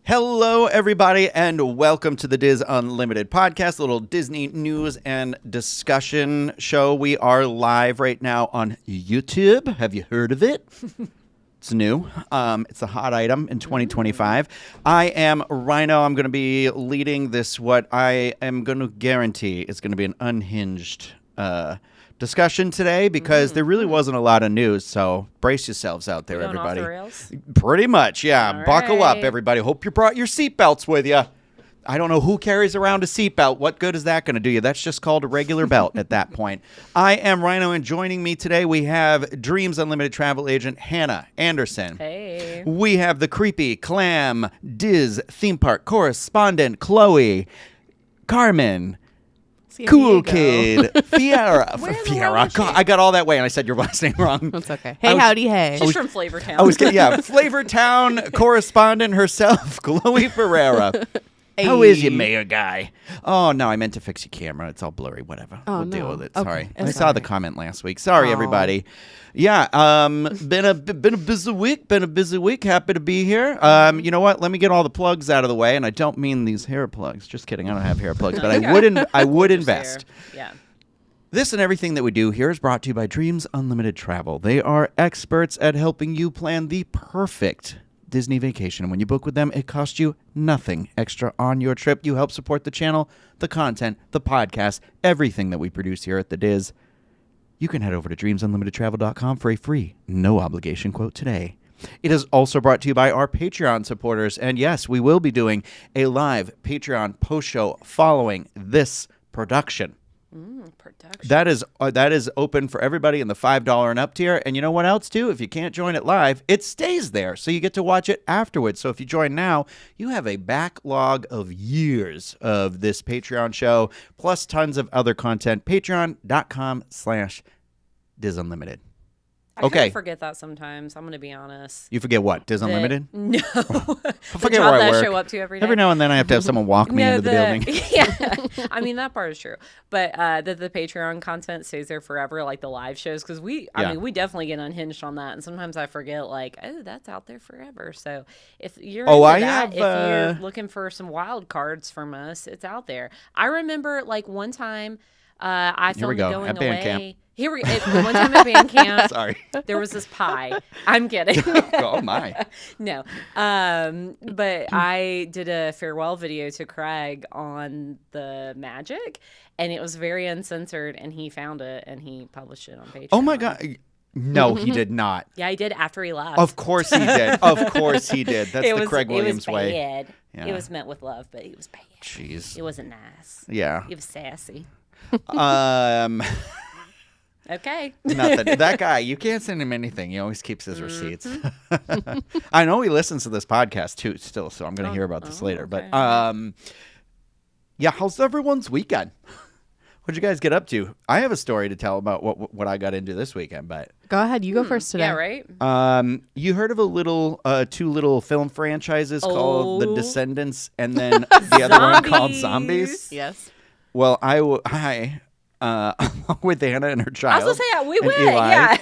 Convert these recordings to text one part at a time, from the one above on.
Hello, everybody, and welcome to the Diz Unlimited podcast, a little Disney news and discussion show. We are live right now on YouTube. Have you heard of it? It's new. It's a hot item in 2025. I am Rhino. I'm going to be leading this, what I am going to guarantee is going to be an unhinged discussion today, because there really wasn't a lot of news, so brace yourselves out there, everybody. Off the rails? Pretty much, yeah. All Buckle up, right. everybody. Hope you brought your seatbelts with you. I don't know who carries around a seatbelt. What good is that going to do you? That's just called a regular belt at that point. I am Rhino, and joining me today, we have Dreams Unlimited travel agent Hannah Anderson. Hey. We have the creepy clam Diz theme park correspondent Chloe, Carmen, San Cool Diego. Kid, Fiera. Where in the Fiera. world is she? God, I got all that way, and I said your last name wrong. That's okay. I Hey, was- howdy, hey. She's from Flavortown. I was kidding. Yeah, Flavortown correspondent herself, Chloe Ferreira. How is you, mayor guy? Oh, no, I meant to fix your camera. It's all blurry. Whatever. Oh, we'll deal no. with it. Okay. Sorry. It's I saw all the right. comment last week. Sorry, Oh. everybody. Yeah, been a busy week. Happy to be here. You know what? Let me get all the plugs out of the way, and I don't mean these hair plugs. Just kidding. I don't have hair plugs, but I would invest. Yeah. This and everything that we do here is brought to you by Dreams Unlimited Travel. They are experts at helping you plan the perfect Disney vacation. And when you book with them, it costs you nothing extra on your trip. You help support the channel, the content, the podcast, everything that we produce here at The Diz. You can head over to dreamsunlimitedtravel.com for a free, no obligation quote today. It is also brought to you by our Patreon supporters. And yes, we will be doing a live Patreon post show following this production. Production. That is open for everybody in the $5 and up tier. And you know what else, too? If you can't join it live, it stays there. So you get to watch it afterwards. So if you join now, you have a backlog of years of this Patreon show, plus tons of other content. Patreon.com/DizUnlimited. I Okay. kind of forget that sometimes. I'm going to be honest. You forget what? Diz Unlimited? No. I The forget job where I that I work. show up to every day. Every now and then I have to have someone walk me No, into the building. Yeah. I mean, that part is true. But the Patreon content stays there forever, like the live shows, because I mean, we definitely get unhinged on that. And sometimes I forget, like, oh, that's out there forever. So if you're if you're looking for some wild cards from us, it's out there. I remember, like, one time I filmed going at band away. camp. Here we go. One time at band camp. Sorry. There was this pie. I'm kidding. Oh, my. No. But I did a farewell video to Craig on the Magic, and it was very uncensored, and he found it, and he published it on Patreon. Oh, my God. No, he did not. Yeah, he did after he left. Of course he did. Of course he did. That's the Craig Williams it was way. bad. Yeah. It was meant with love, but it was bad. Jeez. It wasn't nice. Yeah. It was sassy. Okay. Nothing. That guy, you can't send him anything. He always keeps his receipts. I know he listens to this podcast too, still, so I'm going to hear about this later. okay. But yeah, how's everyone's weekend? What'd you guys get up to? I have a story to tell about what I got into this weekend, but Go ahead. You go first today. Yeah, right? you heard of two little film franchises called The Oh. Descendants and then the other one called Zombies? Yes. Well, I along with Hannah and her I child. was going to say, we and went, Eli, yeah.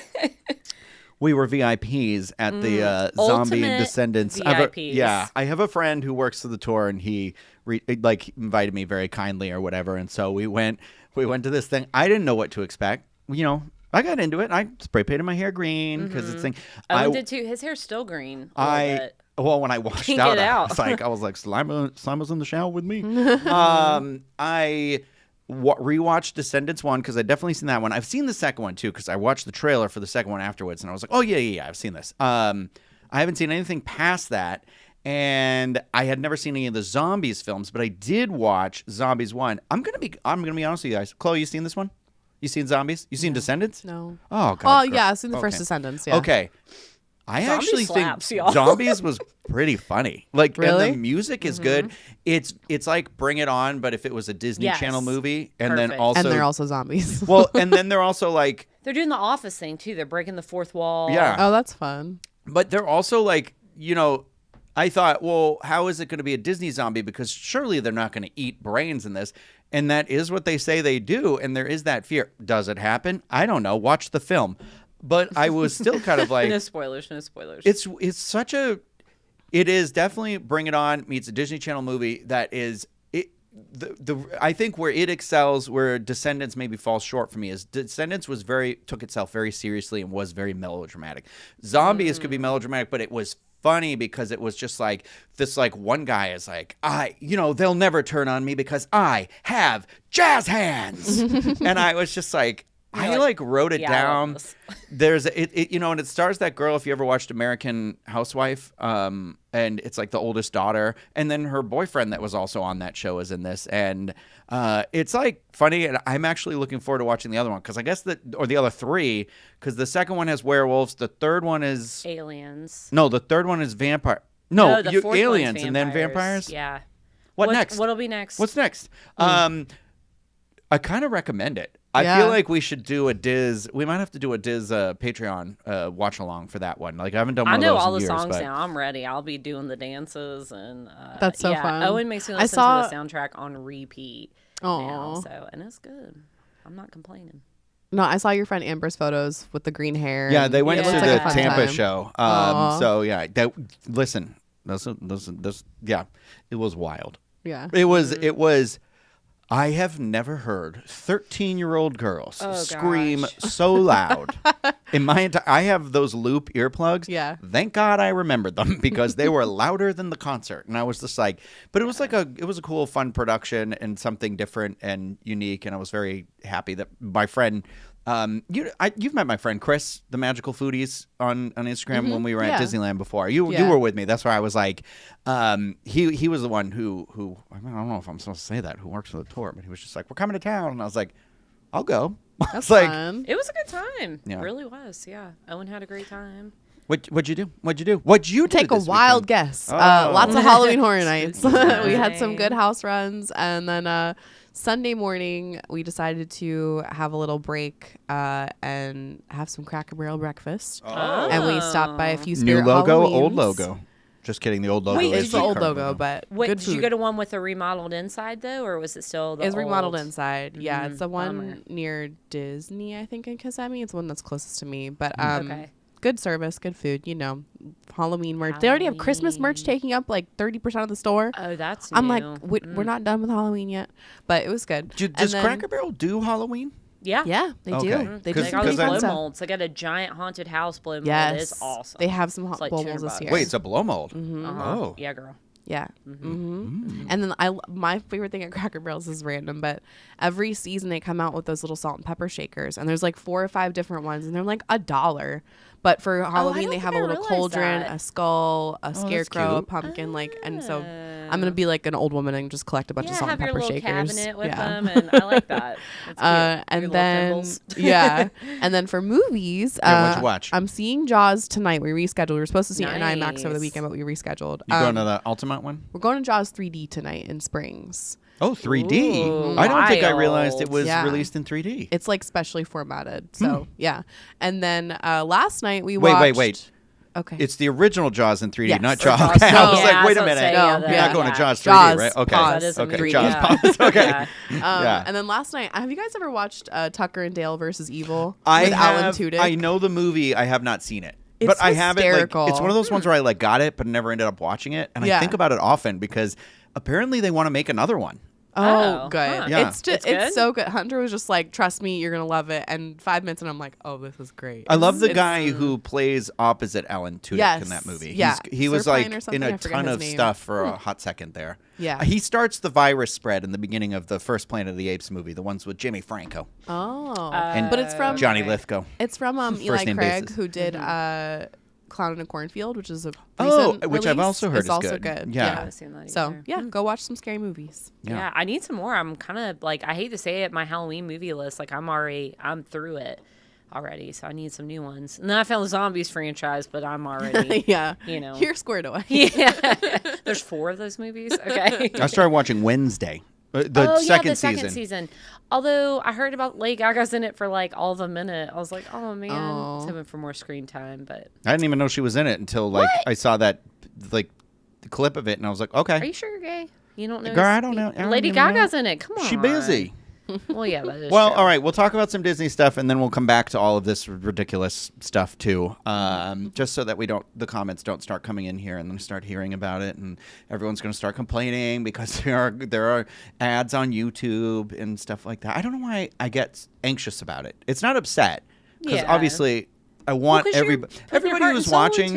We were VIPs at the Zombie Ultimate Descendants. VIPs. I have a friend who works for the tour, and he invited me very kindly or whatever, and so we went to this thing. I didn't know what to expect. You know, I got into it. I spray painted my hair green because it's thing. Owen did too. His hair's still green. A little bit. Well, when I washed Can't out, get I out. was like, slime was in the shower with me. I rewatched Descendants 1 because I'd definitely seen that one. I've seen the second one too because I watched the trailer for the second one afterwards, and I was like, oh yeah, I've seen this. I haven't seen anything past that, and I had never seen any of the Zombies films, but I did watch Zombies 1. I'm gonna be honest with you guys. Chloe, you seen this one? You seen Zombies? You seen Descendants? No. Oh God. Oh, yeah. I've seen the first Descendants. Yeah. Okay. I Zombie actually slaps, think y'all. Zombies was pretty funny. Like, Really? and the music is good. It's like Bring It On, but if it was a Disney Yes. Channel movie, and then Perfect. also And they're also zombies. well, and then they're also like, They're doing the Office thing too. They're breaking the fourth wall. Yeah. Oh, that's fun. but they're also like, you know, I thought, well, how is it going to be a Disney zombie? Because surely they're not going to eat brains in this. And that is what they say they do. And there is that fear. Does it happen? I don't know. Watch the film. But I was still kind of like... No spoilers, no spoilers. It's such a... It is definitely Bring It On meets a Disney Channel movie that is... I think where it excels, where Descendants maybe falls short for me, is Descendants took itself very seriously and was very melodramatic. Zombies could be melodramatic, but it was funny because it was just like this, like one guy is like, they'll never turn on me because I have jazz hands. And I was just like, I wrote it down. There's and it stars that girl, if you ever watched American Housewife, and it's like the oldest daughter, and then her boyfriend that was also on that show is in this, and it's like funny, and I'm actually looking forward to watching the other one because I guess the other three, because the second one has werewolves, the third one is aliens. No, the third one is vampire. No, the fourth aliens one's and then vampires. Yeah. What next? What'll be next? What's next? I kind of recommend it. I feel like we should do a Diz. We might have to do a Diz Patreon watch along for that one. Like I haven't done one of those in years. I know all the songs now. I'm ready. I'll be doing the dances and that's so fun. Owen makes me listen to the soundtrack on repeat now. And it's good. I'm not complaining. No, I saw your friend Amber's photos with the green hair. Yeah, they went to the Tampa time. show. So yeah, listen, yeah, it was wild. Yeah, it was. I have never heard 13-year-old girls scream so loud in my entire. I have those loop earplugs. Yeah. Thank God I remembered them because they were louder than the concert, and I was just like, but it was like it was a cool, fun production and something different and unique, and I was very happy that my friend. You've met my friend Chris, the Magical Foodies, on Instagram when we were at Disneyland before. You were with me. That's why I was like, he was the one who I don't know if I'm supposed to say that, who works for the tour, but he was just like, we're coming to town, and I was like, I'll go. That's fun. It was a good time. Yeah. It really was. Yeah, Owen had a great time. What'd you do? What'd you take a wild guess? Lots of Halloween Horror Nights. We had some good house runs, and then Sunday morning we decided to have a little break and have some Cracker Barrel breakfast. And we stopped by a few Spirit new logo, Halloweens. Old logo. Just kidding. The old logo. Wait, is it's the old logo, but good did you go to one with a remodeled inside though, or was it still the? It's old? remodeled inside. Yeah, it's the one Bummer. near Disney, I think, in Kissimmee. It's the one that's closest to me, but okay. Good service, good food, Halloween merch. They already have Christmas merch taking up like 30% of the store. Oh, that's I'm new. like, we're not done with Halloween yet, but it was good. Does Cracker Barrel do Halloween? Yeah. Yeah, they do. They do got these blow molds. They got a giant haunted house blow mold. Yes. It's awesome. They have some like blow molds this year. Wait, it's a blow mold? Mm-hmm. Oh. Yeah, girl. Yeah. Mm-hmm. And then my favorite thing at Cracker Barrel is random, but every season they come out with those little salt and pepper shakers, and there's like 4 or 5 different ones, and they're like $1. But for Halloween, they have a little cauldron, a skull, a scarecrow, a pumpkin, and so I'm gonna be like an old woman and just collect a bunch of salt and pepper shakers. Cabinet with them, and I like that. And then and then for movies, what'd you watch? I'm seeing Jaws tonight. We rescheduled. We were supposed to see it in IMAX over the weekend, but we rescheduled. You going to the Ultimate one? We're going to Jaws 3D tonight in Springs. Oh, 3D. Ooh, I don't think I wild. realized it was released in 3D. It's like specially formatted. So, yeah. And then last night we watched... Wait. Okay. It's the original Jaws in 3D, Yes. not Jaws. Jaws. Okay, I was Yeah, like, I wait was a about to minute. say, No, You're not going to Jaws 3D, Jaws right? Okay. pause. That is in Okay, 3D. Jaws Yeah. pause. Okay. Yeah. And then last night, have you guys ever watched Tucker and Dale versus Evil I with Alan have. Tudyk? I know the movie. I have not seen it. It's but I have it. hysterical. Like, it's one of those ones where I got it, but never ended up watching it. And I think about it often because apparently they want to make another one. Oh, Oh, good. huh. Yeah. It's just It's good? it's so good. Hunter was just like, trust me, you're gonna love it. And 5 minutes, and I'm like, oh, this is great. I love the It's- guy who plays opposite Alan Tudyk Yes. in that movie. Yeah. He was Sir like Pine or in something? a I forget ton his of name. stuff for a hot second there. Yeah. He starts the virus spread in the beginning of the first Planet of the Apes movie, the ones with Jimmy Franco Oh, and but it's from Johnny Lithgow. It's from First Eli name Craig, basis. who did Clown in a Cornfield, which is a Oh, recent which I've release. also heard it's is also good. Yeah. I haven't seen that So either. yeah, go watch some scary movies. Yeah, I need some more. I'm kind of like, I hate to say it, my Halloween movie list, like I'm through it already, so I need some new ones. And then I found the Zombies franchise, but I'm already, Yeah, you know. you're squared away. Yeah. There's 4 of those movies. Okay. I started watching Wednesday, the second season. Although I heard about Lady Gaga's in it for like all of a minute. I was like, oh man, I was hoping for more screen time, but I didn't even know she was in it until like I saw that like clip of it, and I was like, okay. Are you sure you're gay? You don't know? Girl, I don't know. Lady Gaga's in it. Come on. She busy. Well, yeah, that is Well, true. all right. We'll talk about some Disney stuff, and then we'll come back to all of this ridiculous stuff too. Just so that the comments don't start coming in here, and then start hearing about it, and everyone's going to start complaining because there are ads on YouTube and stuff like that. I don't know why I get anxious about it. It's not upset because obviously I want everybody who's watching.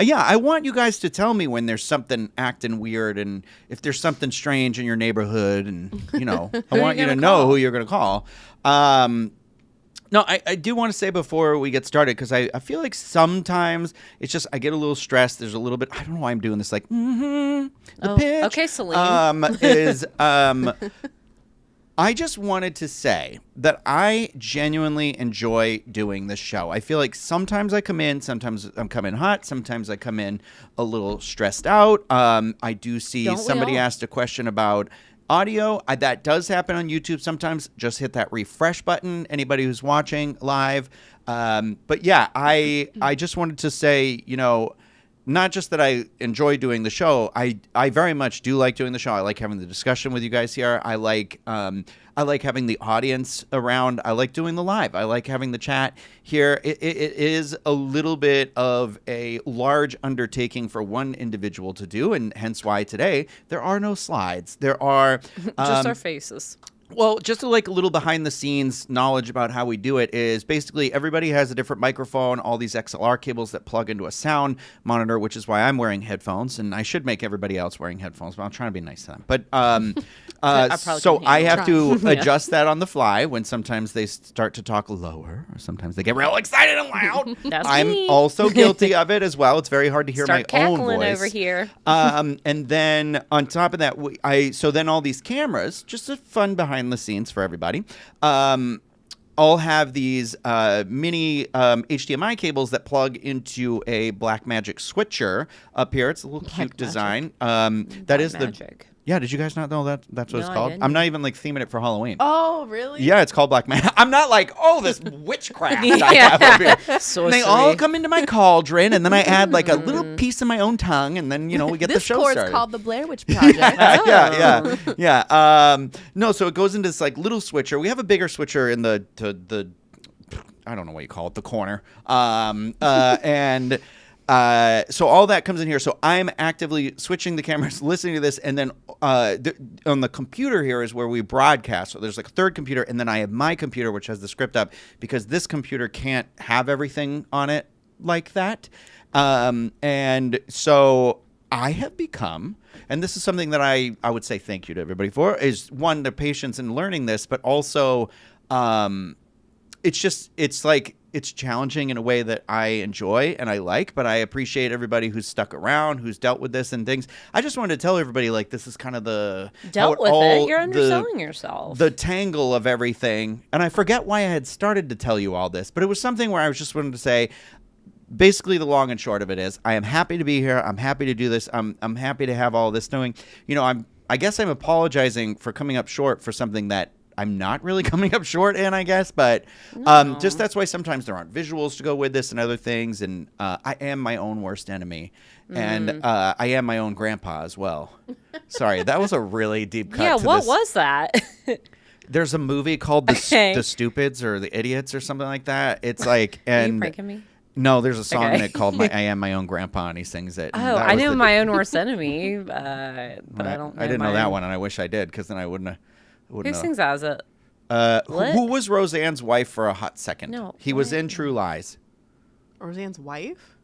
Yeah, I want you guys to tell me when there's something acting weird and if there's something strange in your neighborhood, and I want you to know who you're going to call. No, I do want to say before we get started, because I feel like sometimes it's just I get a little stressed. There's a little bit. I don't know why I'm doing this. Like, the pitch. Okay, Celine. I just wanted to say that I genuinely enjoy doing this show. I feel like sometimes I come in, sometimes I'm coming hot, sometimes I come in a little stressed out. I do see somebody asked a question about audio. That does happen on YouTube sometimes. Just hit that refresh button, anybody who's watching live. But yeah, I just wanted to say, not just that I enjoy doing the show, I very much do like doing the show. I like having the discussion with you guys here. I like having the audience around. I like doing the live. I like having the chat here. It is a little bit of a large undertaking for one individual to do, and hence why today there are no slides. There are just our faces. Well, just a little behind the scenes knowledge about how we do it is basically everybody has a different microphone, all these XLR cables that plug into a sound monitor, which is why I'm wearing headphones, and I should make everybody else wearing headphones, but I'm trying to be nice to them. But so I have to adjust that on the fly when sometimes they start to talk lower, or sometimes they get real excited and loud. I'm also guilty of it as well. It's very hard to hear my own voice over here. And then on top of that, so then all these cameras, just a fun behind the scenes for everybody, all have these mini HDMI cables that plug into a Blackmagic switcher up here. It's a little cute design. That is Magic. Yeah, did you guys not know that's what it's called? I'm not even theming it for Halloween. Oh, really? Yeah, it's called Black Magic. I'm not like, this witchcraft I have up here. And they all come into my cauldron, and then I add a little piece of my own tongue, and then we get the show started. This course called the Blair Witch Project. Yeah. No, so it goes into this little switcher. We have a bigger switcher in the I don't know what you call it, the corner, and. So all that comes in here. So I'm actively switching the cameras, listening to this, and then on the computer here is where we broadcast. So there's a third computer, and then I have my computer, which has the script up, because this computer can't have everything on it like that. And so I have become, and this is something that I would say thank you to everybody for, is one, the patience in learning this, but also it's challenging in a way that I enjoy and I like, but I appreciate everybody who's stuck around, who's dealt with this and things. I just wanted to tell everybody, this is kind of the... Dealt with it. You're underselling yourself. The tangle of everything. And I forget why I had started to tell you all this, but it was something where I was just wanting to say, basically the long and short of it is, I am happy to be here. I'm happy to do this. I'm happy to have all this doing. I guess I'm apologizing for coming up short for something that I'm not really coming up short in, I guess, but just that's why sometimes there aren't visuals to go with this and other things, and I am my own worst enemy, and I am my own grandpa as well. Sorry, that was a really deep cut. Yeah, what was that? There's a movie called The Stupids or The Idiots or something like that. It's like, and are you pranking me? No, there's a song in it called I Am My Own Grandpa, and he sings it. Oh, I knew my own worst enemy, but I don't know. I didn't know that one, and I wish I did, because then I wouldn't have. Who sings as it? Who was Roseanne's wife for a hot second? No, he was in True Lies. Roseanne's wife?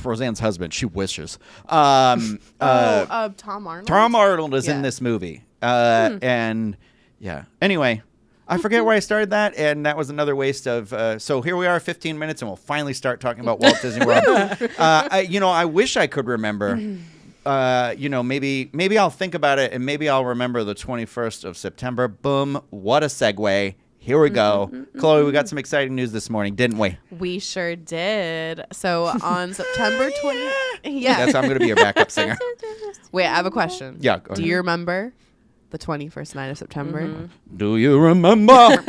Roseanne's husband. She wishes. Tom Arnold? Tom Arnold is in this movie. And yeah. Anyway, I forget where I started that, and that was another waste of... so here we are, 15 minutes, and we'll finally start talking about Walt Disney World. I wish I could remember... maybe I'll think about it, and maybe I'll remember the 21st of September. Boom. What a segue. Here we go. Chloe, we got some exciting news this morning, didn't we? We sure did. So on September 20th. Yeah. I'm going to be your backup singer. Wait, I have a question. Yeah, go ahead. Do you remember the 21st night of September. Do you remember?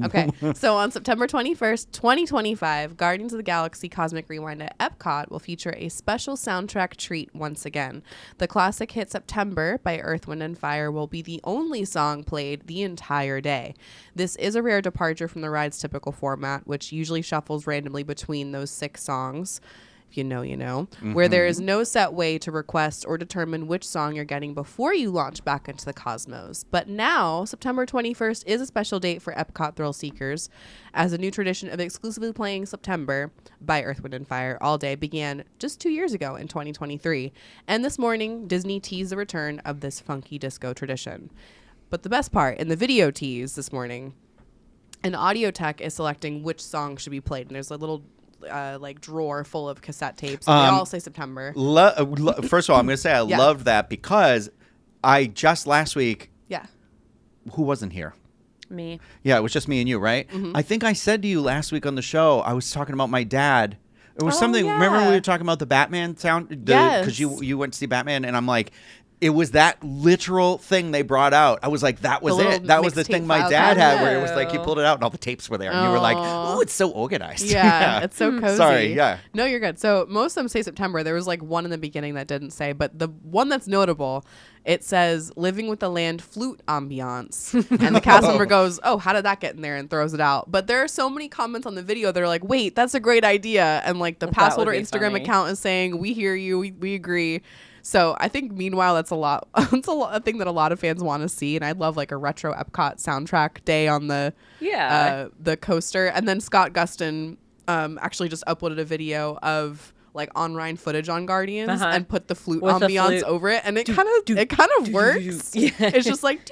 Okay, so on September 21st, 2025, Guardians of the Galaxy Cosmic Rewind at Epcot will feature a special soundtrack treat once again. The classic hit September by Earth, Wind & Fire will be the only song played the entire day. This is a rare departure from the ride's typical format, which usually shuffles randomly between those 6 songs. If you know, you know, where there is no set way to request or determine which song you're getting before you launch back into the cosmos. But now, September 21st is a special date for Epcot thrill seekers, as a new tradition of exclusively playing September by Earth, Wind & Fire all day began just 2 years ago in 2023. And this morning, Disney teased the return of this funky disco tradition. But the best part, in the video tease this morning, an audio tech is selecting which song should be played. And there's a little like drawer full of cassette tapes. They all say September. First of all, I'm going to say I loved that because I just last week. Yeah. Who wasn't here? Me. Yeah, it was just me and you, right? I think I said to you last week on the show, I was talking about my dad. It was something. Yeah. Remember we were talking about the Batman sound? Yes. Because you went to see Batman, and I'm like, it was that literal thing they brought out. I was like, that was it. That was the thing my dad had, where it was like he pulled it out and all the tapes were there, and you were like, oh, it's so organized. Yeah, it's so cozy. Sorry, yeah. No, you're good. So most of them say September. There was like one in the beginning that didn't say, but the one that's notable, it says "Living with the Land" flute ambiance, and the cast member goes, "Oh, how did that get in there?" and throws it out. But there are so many comments on the video that are like, "Wait, that's a great idea," and like the Passholder Instagram account is saying, "We hear you, we agree." So I think meanwhile that's a lot. It's a thing that a lot of fans want to see, and I'd love like a retro Epcot soundtrack day on the coaster. And then Scott Gustin actually just uploaded a video of like on-ride footage on Guardians and put the flute ambiance over it, and it kind of works. Yeah. It's just like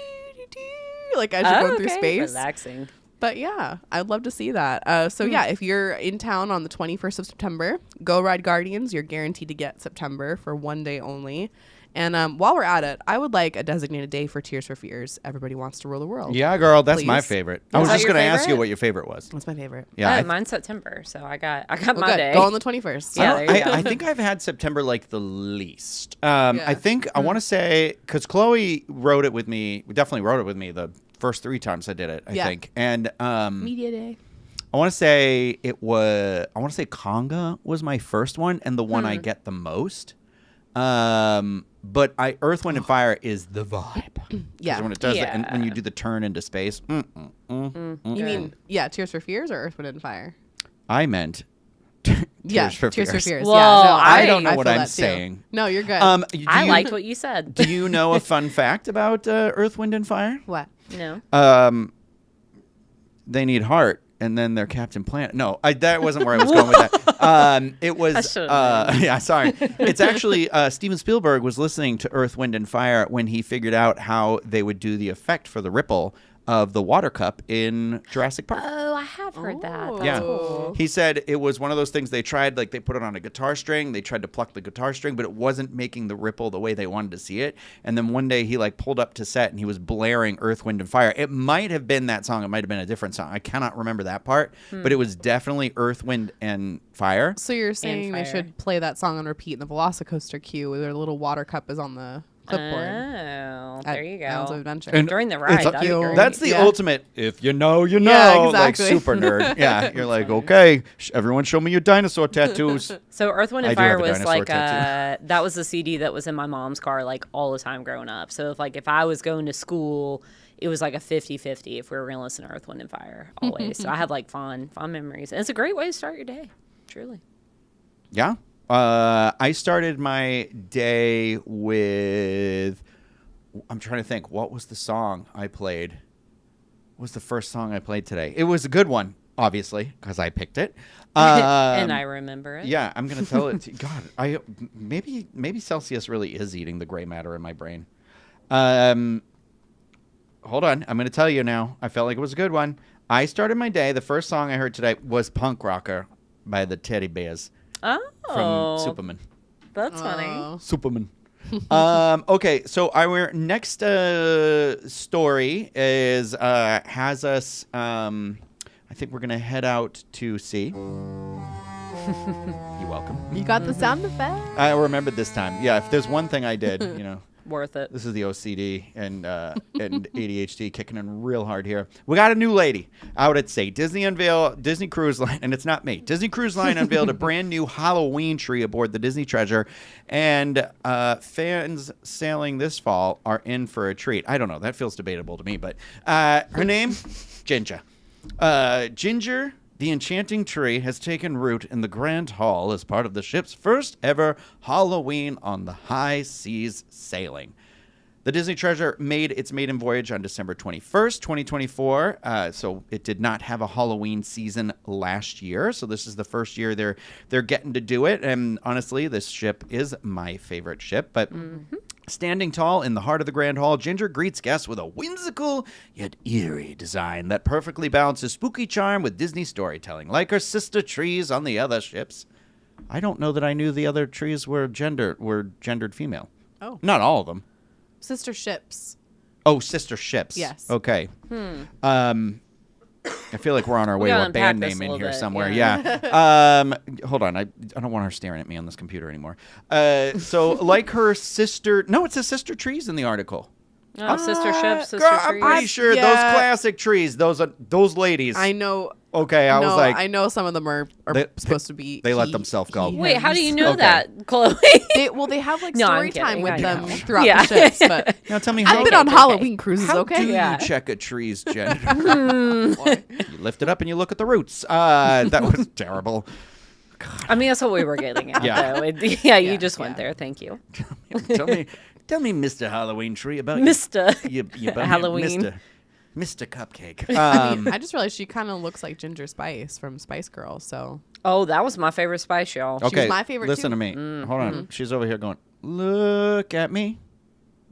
like as you're going through space, relaxing. But yeah, I'd love to see that. So yeah, if you're in town on the 21st of September, go ride Guardians. You're guaranteed to get September for one day only. And while we're at it, I would like a designated day for Tears for Fears. Everybody Wants to Rule the World. Yeah, girl, that's my favorite. I was just going to ask you what your favorite was. What's my favorite? Yeah, mine's September, so I got my day. Go on the 21st. Yeah, I think I've had September like the least. I think I want to say, because Chloe wrote it with me, definitely wrote it with me the first 3 times I did it, I think. And Media Day. I want to say Conga was my first one and the one I get the most. But Earth, Wind, and Fire is the vibe. Yeah. When it does it, and when you do the turn into space. You mean, Tears for Fears or Earth, Wind, and Fire? I meant Tears for Fears. Fears. Well, yeah, no, I don't know what feel I'm that too. saying. No, you're good. I liked what you said. Do you know a fun fact about Earth, Wind, and Fire? What? No. They need heart, and then they're Captain Planet. No, that wasn't where I was going with that. It was, yeah, sorry. It's actually, Steven Spielberg was listening to Earth, Wind, and Fire when he figured out how they would do the effect for the ripple of the water cup in Jurassic Park. Oh, I have heard that. That's Yeah. cool. He said it was one of those things they tried, like they put it on a guitar string. They tried to pluck the guitar string, but it wasn't making the ripple the way they wanted to see it. And then one day he like pulled up to set and he was blaring Earth, Wind, and Fire. It might have been that song. It might have been a different song. I cannot remember that part, but it was definitely Earth, Wind, and Fire. So you're saying they should play that song on repeat in the Velocicoaster queue where their little water cup is on the clipboard. Oh, there you go. Islands of Adventure. And during the ride. That'd be great. That's the ultimate. If you know, you know. Yeah, Like exactly. super nerd. Yeah, you're like, okay, everyone, show me your dinosaur tattoos. So Earth, Wind, and I do have Fire a was dinosaur like tattoo. that was the CD that was in my mom's car like all the time growing up. So if I was going to school, it was like a 50-50 if we were going to listen to Earth, Wind, and Fire always. So I have like fond memories. And it's a great way to start your day, truly. Yeah. I started my day with, I'm trying to think, what was the song I played? What was the first song I played today? It was a good one, obviously, because I picked it. And I remember it. Yeah, I'm going to tell it to you. God, maybe Celsius really is eating the gray matter in my brain. Hold on. I'm going to tell you now. I felt like it was a good one. I started my day. The first song I heard today was Punk Rocker by the Teddy Bears. Oh. From Superman. That's funny. Superman. Okay, so our next story is has us. I think we're gonna head out to see. You're welcome. You got the sound effect? I remembered this time. Yeah, if there's one thing I did, you know. Worth it. This is the OCD and ADHD kicking in real hard here. We got a new lady out at Say Disney Cruise Line, and it's not me. Disney Cruise Line unveiled a brand new Halloween tree aboard the Disney Treasure, and fans sailing this fall are in for a treat. I don't know. That feels debatable to me, but her name, Ginger. Ginger, the enchanting tree, has taken root in the Grand Hall as part of the ship's first ever Halloween on the High Seas sailing. The Disney Treasure made its maiden voyage on December 21st, 2024, so it did not have a Halloween season last year, so this is the first year they're getting to do it, and honestly, this ship is my favorite ship, but standing tall in the heart of the Grand Hall, Ginger greets guests with a whimsical yet eerie design that perfectly balances spooky charm with Disney storytelling, like her sister trees on the other ships. I don't know that I knew the other trees were gendered female. Oh. Not all of them. Sister ships. Oh, sister ships. Yes. Okay. I feel like we're on our way to a band name in here somewhere. Yeah. Hold on. I don't want her staring at me on this computer anymore. So like her sister. No, it says sister trees in the article. Oh, sister ships, sister girl, trees. I'm pretty sure those classic trees. Those ladies. I know. Okay, I was like, I know some of them are supposed to be. They let themselves go. Wait, how do you know Okay. that, Chloe? They have like No, story I'm time kidding. with I them know. throughout Yeah. the ships. But Now tell me I've how. been on Halloween cruises. How Okay. do Yeah. you check a tree's gender? You lift it up and you look at the roots. That was terrible. I mean, that's what we were getting at, Yeah. though. You just went there. Thank you. Tell me, Mr. Halloween Tree, about Mr. you Halloween. Mr. Cupcake. I just realized she kind of looks like Ginger Spice from Spice Girls. So Oh, that was my favorite Spice, y'all. Okay, was my favorite, listen too. to me. Hold on. She's over here going, look at me.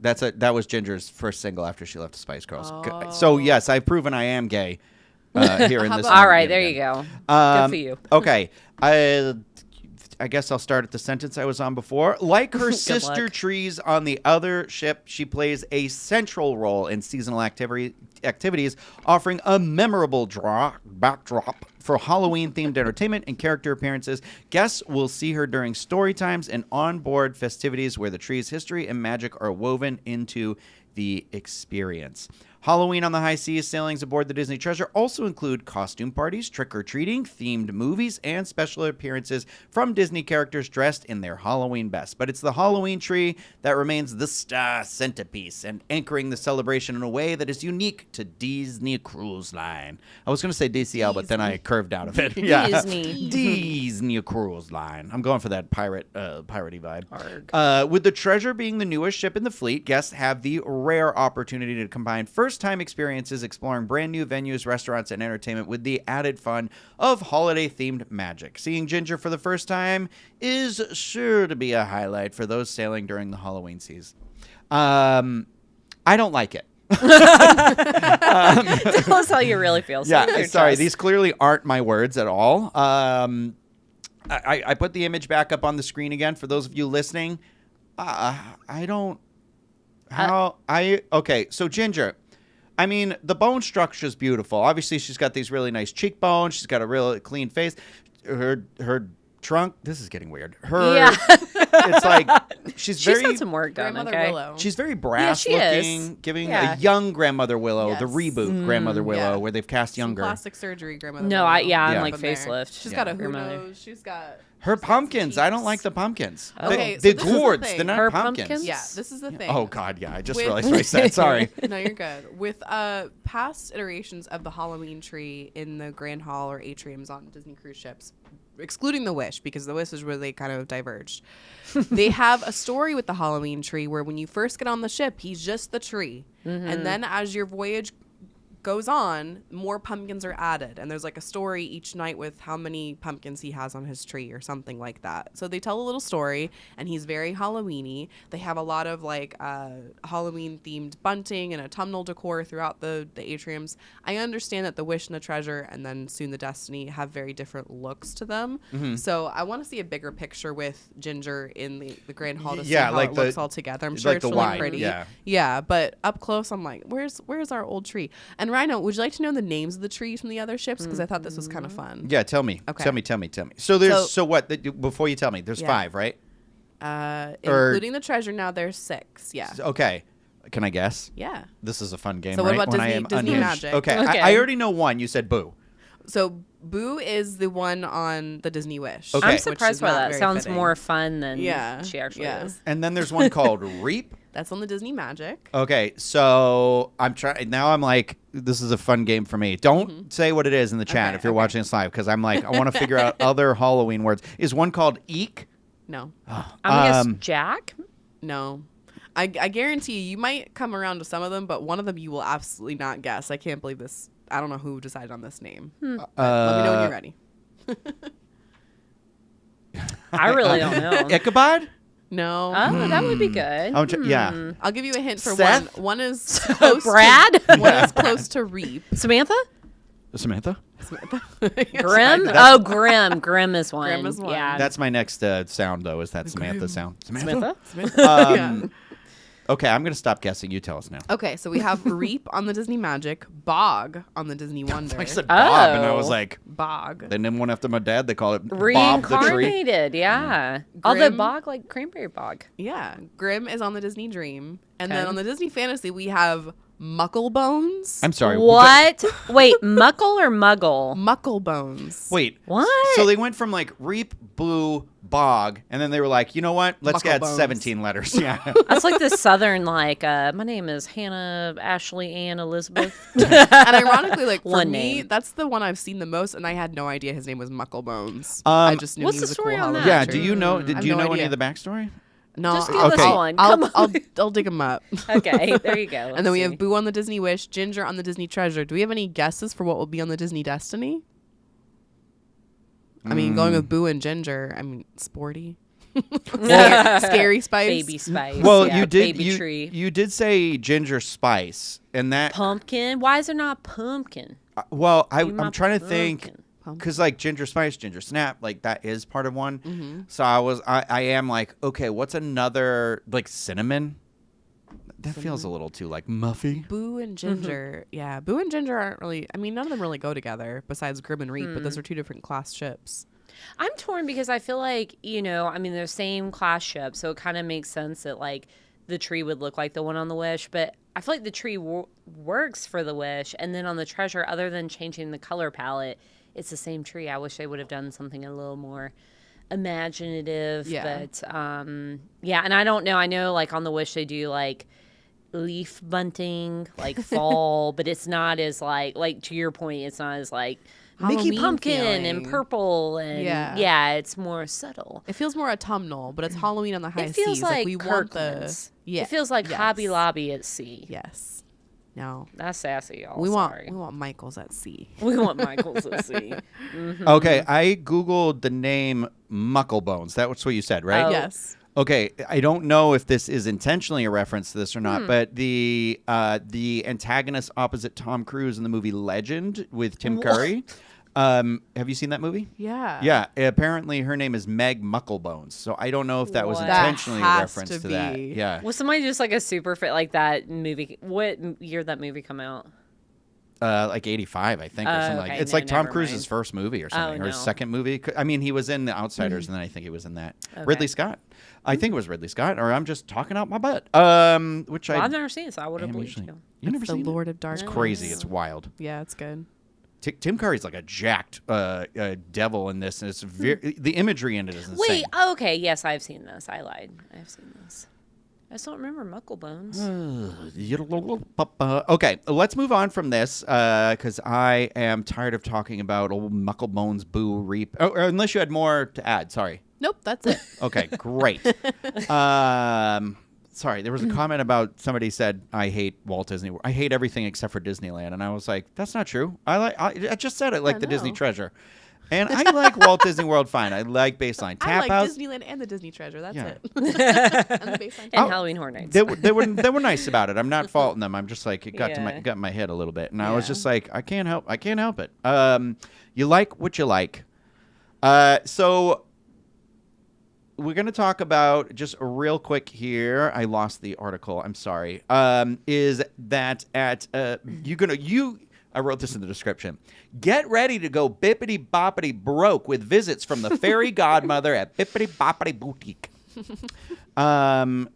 That was Ginger's first single after she left the Spice Girls. So yes, I've proven I am gay here in this. All right, there you go. Good for you. Okay, I guess I'll start at the sentence I was on before. Like her sister luck. trees on the other ship, she plays a central role in seasonal activities, offering a memorable backdrop for Halloween-themed entertainment and character appearances. Guests will see her during story times and onboard festivities where the tree's history and magic are woven into the experience. Halloween on the High Seas sailings aboard the Disney Treasure also include costume parties, trick-or-treating, themed movies, and special appearances from Disney characters dressed in their Halloween best. But it's the Halloween tree that remains the star centerpiece and anchoring the celebration in a way that is unique to Disney Cruise Line. I was going to say DCL, but then I curved out of it. Disney. Disney Cruise Line. I'm going for that piratey vibe. With the Treasure being the newest ship in the fleet, guests have the rare opportunity to combine first-time experiences exploring brand new venues, restaurants, and entertainment with the added fun of holiday-themed magic. Seeing Ginger for the first time is sure to be a highlight for those sailing during the Halloween season. I don't like it. Tell us how you really feel. Yeah, sorry. These clearly aren't my words at all. I put the image back up on the screen again for those of you listening. I don't. Okay, so Ginger. I mean, the bone structure is beautiful. Obviously, she's got these really nice cheekbones. She's got a really clean face. Her trunk. This is getting weird. It's like she's had some work done. Grandmother Okay. Willow. She's very brass she looking, is. giving Yeah. a young Grandmother Willow, Yes. the reboot Grandmother Willow, Yeah. where they've cast Some younger. plastic surgery, Grandmother. No, Willow. I'm Yeah. like From there. facelift. She's got a Grandmother. nose. She's got Her some pumpkins. I don't cheeks. like the pumpkins. Okay, the so this is the gourds. thing. They're not Her pumpkins. pumpkins? Yeah, this is the thing. Oh God, yeah. I just With- realized what I said. Sorry. No, you're good. With past iterations of the Halloween tree in the Grand Hall or atriums on Disney cruise ships, excluding the Wish, because the Wish is where they kind of diverged. They have a story with the Halloween tree where when you first get on the ship, he's just the tree. And then as your voyage goes on, more pumpkins are added, and there's like a story each night with how many pumpkins he has on his tree or something like that. So they tell a little story, and he's very Halloween-y. They have a lot of like Halloween themed bunting and autumnal decor throughout the atriums. I understand that the Wish and the Treasure and then soon the Destiny have very different looks to them. So I want to see a bigger picture with Ginger in the Grand Hall to see how like it the- looks all together. I'm sure like it's the really wide, pretty. yeah. Yeah, but up close, I'm like, where's our old tree? And Rhino, would you like to know the names of the trees from the other ships? Because I thought this was kind of fun. Yeah, tell me. Okay. Tell me. So there's So- what? Before you tell me, there's Yeah. 5, right? Including the treasure, now there's 6. Yeah. Okay. Can I guess? Yeah. This is a fun game, So right? what about When I Disney am unhinged. Magic? Okay. Okay. I already know one. You said Boo. So Boo is the one on the Disney Wish. Okay. I'm Which surprised is by not that. very Sounds fitting. more fun than Yeah. she actually Yeah. is. And then there's one called Reap. That's on the Disney Magic. Okay, so I'm trying now. I'm like, this is a fun game for me. Don't say what it is in the chat Okay, if you're okay. watching this live, because I'm like, I want to figure out other Halloween words. Is one called Eek? No. I'm gonna Um, guess Jack. No. I guarantee you might come around to some of them, but one of them you will absolutely not guess. I can't believe this. I don't know who decided on this name. Let me know when you're ready. I really don't know. Ichabod? No. Oh, that would be good. Yeah. I'll give you a hint for Seth? one. One is close Brad? One is close to Reap. Samantha? Samantha? Grim? Oh, Grim. Grim is one. Grim is one. Yeah. That's my next sound, though, is that Samantha sound. Samantha? Yeah. Okay, I'm going to stop guessing. You tell us now. Okay, so we have Reap on the Disney Magic, Bog on the Disney Wonder. I said Bob, and I was Oh. like, Bog. they named one after my dad. They call it Bob the Tree. Reincarnated, yeah. Although Grim. bog, like cranberry bog. Yeah, Grimm is on the Disney Dream, and then Okay. on the Disney Fantasy we have Mucklebones. I'm sorry. What? Wait, muckle or muggle? Mucklebones. Wait. What? So they went from like Reap, Boo, Bog, and then they were like, you know what? Let's add Mucklebones. 17 letters. Yeah. That's like the southern, like, my name is Hannah Ashley Ann Elizabeth. And ironically, like for One me, name. that's the one I've seen the most, and I had no idea his name was Mucklebones. I just knew what's he the was story a cool on that? Halloween Yeah. tree. Do you know? I Did have you no know any idea. of the backstory? No, Just give us Okay. one. Come on. I'll dig him up. Okay, there you go. And then we Let's have Boo on the Disney Wish, Ginger on the Disney Treasure. Do we have any guesses for what will be on the Disney Destiny? I mean, going with Boo and Ginger, I mean, sporty. Scary Spice. Baby Spice. Well, yeah, you did. Baby Tree. You did say Ginger Spice, and that. Pumpkin. Why is there not pumpkin? Well, Be my I'm trying to think. pumpkin. Because like Ginger Spice, Ginger Snap, like that is part of one. So I am like, okay, what's another like cinnamon? That feels a little too like muffy. Boo and Ginger. Yeah, Boo and Ginger aren't really, I mean, none of them really go together besides Grim and Reap, but those are two different class ships. I'm torn because I feel like, you know, I mean, they're same class ship, so it kind of makes sense that, like, the tree would look like the one on the Wish, but I feel like the tree works for the Wish, and then on the Treasure, other than changing the color palette, it's the same tree. I wish they would have done something a little more imaginative, Yeah. but, yeah, and I don't know. I know, like, on the Wish, they do, like, leaf bunting, like fall, but it's not as, like, to your point, it's not as, like, Mickey Halloween Pumpkin and feeling. purple and yeah, it's more subtle. It feels more autumnal, but it's Halloween on the high It feels seas. like we want the Kirkland's. yeah. It feels like yes. Hobby Lobby at sea. Yes. No. That's sassy, y'all. We Sorry. want Michaels at sea. We want Michael's at sea. Okay, I googled the name Mucklebones. That's what you said, right? Oh. Yes. Okay, I don't know if this is intentionally a reference to this or not, but the antagonist opposite Tom Cruise in the movie Legend with Tim Curry. Have you seen that movie? Yeah. Yeah, apparently her name is Meg Mucklebones. So I don't know if that was What? intentionally That a has reference to to that. be. Yeah. Was somebody just like a super fit like that movie? What year did that movie come out? Like 85, I think, or something like okay, it's no, like Tom never Cruise's mind. first movie or something, or his no. second movie. I mean, he was in The Outsiders, and then I think he was in that. Ridley Scott. I think it was Ridley Scott, or I'm just talking out my butt. Which Well, I I've never seen it, so I would have am believed usually. you. You never The seen Lord it? of Darkness. It's crazy. It's wild. Yeah, it's good. Tim Curry's like a jacked devil in this, and it's very the imagery in it is insane. Wait, okay, yes, I've seen this. I lied. I've seen this. I just don't remember Mucklebones. Okay, let's move on from this because I am tired of talking about old Mucklebones, Boo, Reap. Oh, unless you had more to add. Sorry. Nope, that's it. Okay, great. Sorry, there was a comment about somebody said I hate Walt Disney World. I hate everything except for Disneyland, and I was like, that's not true. I just said it like the Disney know. Treasure, and I like Walt Disney World fine. I like Baseline Tap I like House. Disneyland and the Disney Treasure. That's Yeah. it. and the baseline. And Halloween Horror Nights. They were nice about it. I'm not faulting them. I'm just like it got Yeah. to my head a little bit, and I was Yeah. just like, I can't help it. You like what you like. So we're gonna talk about just real quick here. I lost the article. I'm sorry. Is that at I wrote this in the description. Get ready to go Bippity Boppity broke with visits from the Fairy Godmother at Bippidi Bobbidi Boutique.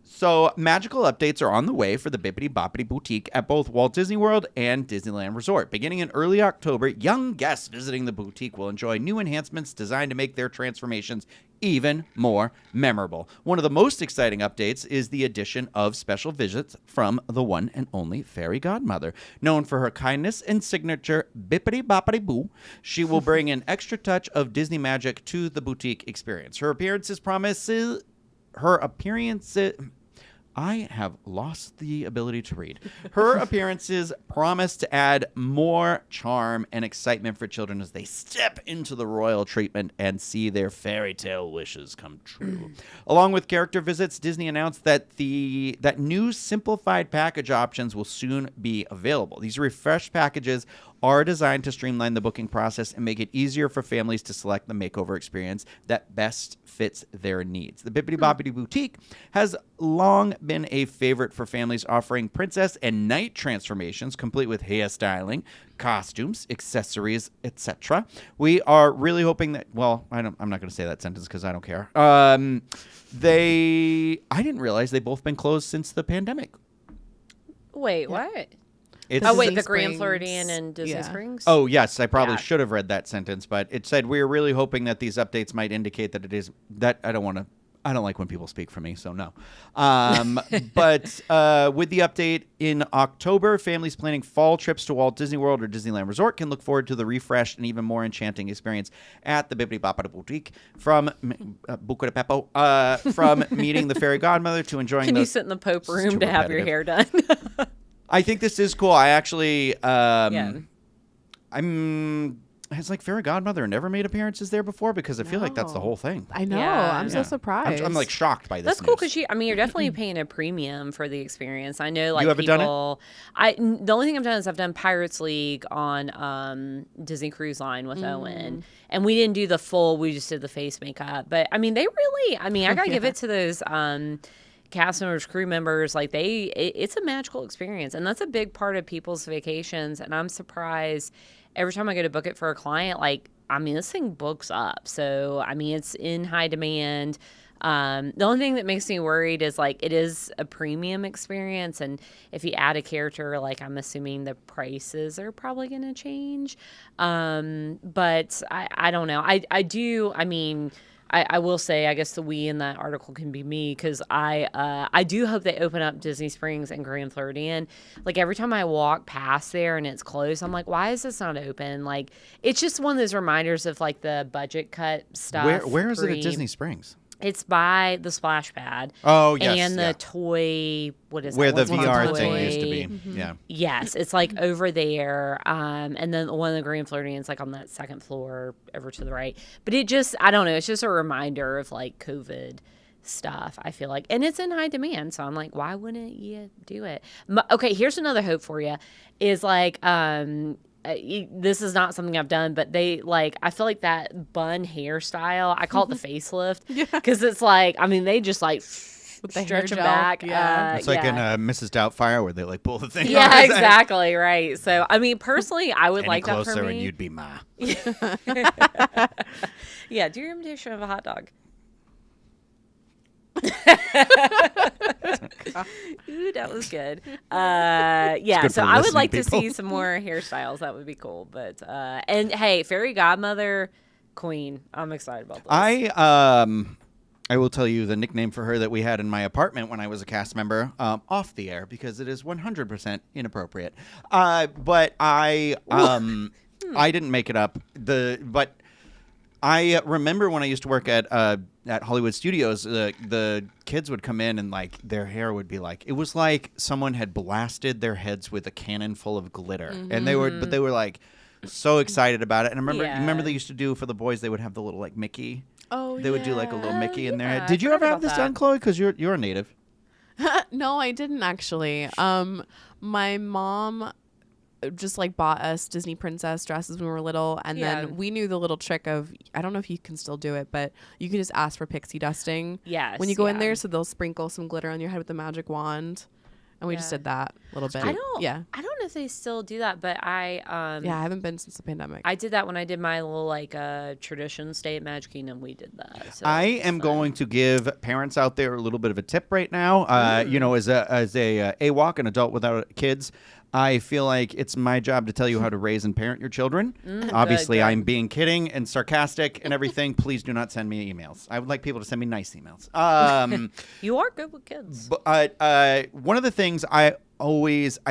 So magical updates are on the way for the Bibbidi Boppity Boutique at both Walt Disney World and Disneyland Resort. Beginning in early October, young guests visiting the boutique will enjoy new enhancements designed to make their transformations even more memorable. One of the most exciting updates is the addition of special visits from the one and only Fairy Godmother. Known for her kindness and signature Bippity Boppity Boo, she will bring an extra touch of Disney magic to the boutique experience. I have lost the ability to read. Her appearances promise to add more charm and excitement for children as they step into the royal treatment and see their fairy tale wishes come true. Along with character visits, Disney announced that new simplified package options will soon be available. These refreshed packages are designed to streamline the booking process and make it easier for families to select the makeover experience that best fits their needs. The Bibbidi Bobbidi Boutique has long been a favorite for families, offering princess and knight transformations complete with hairstyling, costumes, accessories, etc. We are really hoping that, well, I'm not going to say that sentence because I don't care. I didn't realize they've both been closed since the pandemic. Wait, what? Disney Grand Springs. Floridian and Disney Springs? Oh, yes. I probably should have read that sentence, but it said we're really hoping that these updates might indicate that it is that I don't like when people speak for me, so no. But with the update in October, families planning fall trips to Walt Disney World or Disneyland Resort can look forward to the refreshed and even more enchanting experience at the Bibbidi Boppidi Boutique. From Buca de Beppo, from meeting the Fairy Godmother to enjoying Can you sit in the Pope room to have your hair done? I think this is cool. I actually, has like Fairy Godmother never made appearances there before? Because I feel like that's the whole thing. I know. Yeah. I'm so surprised. I'm like shocked by this. That's cool because you're definitely paying a premium for the experience. I know, like, you haven't people. Done it? The only thing I've done is I've done Pirates League on Disney Cruise Line with Owen, and we didn't do the full. We just did the face makeup. But I mean, they really. I mean, I gotta give it to those. Cast members, crew members, like it's a magical experience, and that's a big part of people's vacations. And I'm surprised every time I go to book it for a client, like, I mean, this thing books up. So I mean, it's in high demand. The only thing that makes me worried is, like, it is a premium experience, and if you add a character, like, I'm assuming the prices are probably going to change. But I don't know. I will say, I guess the we in that article can be me, because I do hope they open up Disney Springs and Grand Floridian. Like, every time I walk past there and it's closed, I'm like, why is this not open? Like, it's just one of those reminders of, like, the budget cut stuff. Where is it at Disney Springs? It's by the splash pad. Oh, yes. And the toy, what is where that? the VR thing used to be. Yeah. Yes, it's like over there. And then one of the Grand Floridians, like on that second floor over to the right. But it just, I don't know, it's just a reminder of, like, COVID stuff, I feel like. And it's in high demand. So I'm like, why wouldn't you do it? Okay, here's another hope for you is, like, this is not something I've done, but they, like, I feel like that bun hairstyle, I call it the facelift, because it's like, I mean, they just, like, with the stretch hair them gel. back. Yeah. It's like in Mrs. Doubtfire where they, like, pull the thing off. Yeah, exactly, right. So, I mean, personally, I would Any like that closer for me. and you'd be ma. Yeah, do your imitation of a hot dog. Ooh, that was good. Yeah, good so for I would listening like to people. see some more hairstyles. That would be cool. But and hey, Fairy Godmother, Queen. I'm excited about this. I will tell you the nickname for her that we had in my apartment when I was a cast member, off the air, because it is 100% inappropriate. But I didn't make it up. But I remember when I used to work at Hollywood Studios, the kids would come in and, like, their hair would be like, it was like someone had blasted their heads with a cannon full of glitter, and they were like so excited about it. And I remember they used to do for the boys, they would have the little, like, Mickey. Oh, they would do like a little Mickey in their head. I Did you forgot ever have about this that. done, Chloe? Because you're a native. No, I didn't actually. My mom just, like, bought us Disney princess dresses when we were little, and then we knew the little trick of, I don't know if you can still do it, but you can just ask for pixie dusting when you go in there, so they'll sprinkle some glitter on your head with a magic wand. And we just did that a little bit. I don't if they still do that, but I I haven't been since the pandemic. I did that when I did my little like tradition stay at Magic Kingdom. We did that. So I am going to give parents out there a little bit of a tip right now. You know, as a AWOC, an adult without kids, I feel like it's my job to tell you how to raise and parent your children. Obviously, good. I'm being kidding and sarcastic and everything. Please do not send me emails. I would like people to send me nice emails. You are good with kids. But one of the things I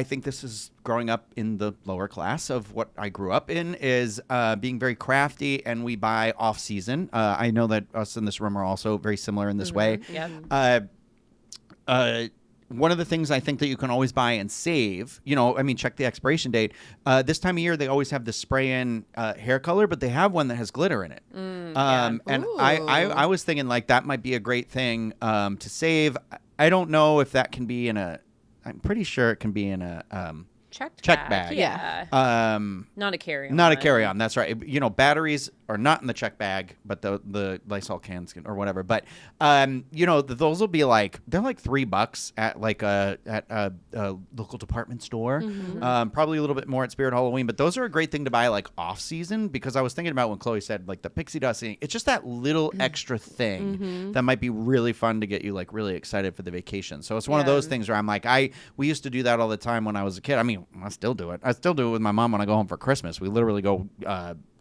think this is growing up in the lower class of what I grew up in is being very crafty, and we buy off season. I know that us in this room are also very similar in this way. Yeah. One of the things I think that you can always buy and save, you know, I mean, check the expiration date. This time of year, they always have the spray-in hair color, but they have one that has glitter in it. And I was thinking, like, that might be a great thing to save. I don't know if that can be in a – I'm pretty sure it can be in a check bag. Yeah. Not a carry-on. Not a carry-on. That's right. You know, batteries are not in the check bag, but the Lysol cans can, or whatever. But you know, those will be like they're like $3 at like a local department store. Probably a little bit more at Spirit Halloween, but those are a great thing to buy like off season, because I was thinking about when Chloe said like the pixie dust thing. It's just that little extra thing that might be really fun to get you like really excited for the vacation. So it's one of those things where I'm like, we used to do that all the time when I was a kid. I mean, I still do it. I still do it with my mom when I go home for Christmas. We literally go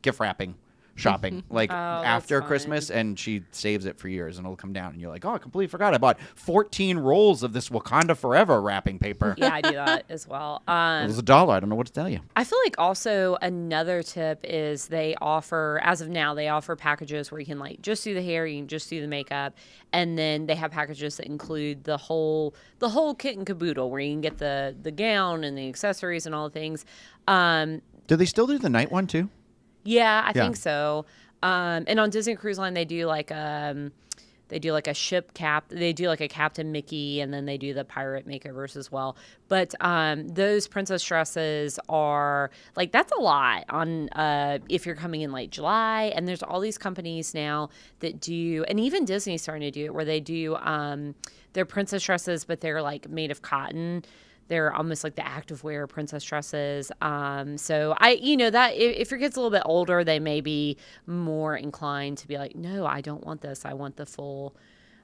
gift wrapping shopping like after Christmas, and she saves it for years, and it'll come down and you're like, oh, I completely forgot I bought 14 rolls of this Wakanda Forever wrapping paper. Yeah, I do that as well. It was $1. I don't know what to tell you. I feel like also another tip is they offer, as of now, they offer packages where you can like just do the hair, you can just do the makeup, and then they have packages that include the whole kit and caboodle, where you can get the gown and the accessories and all the things. Do they still do the night one too? Yeah, I think so. And on Disney Cruise Line, they do like a ship cap. They do like a Captain Mickey, and then they do the pirate makeovers as well. But those princess dresses are like, that's a lot on if you're coming in late July. And there's all these companies now that do, and even Disney's starting to do it, where they do their princess dresses, but they're like made of cotton. They're almost like the activewear princess dresses. So that if your kid's a little bit older, they may be more inclined to be like, no, I don't want this. I want the full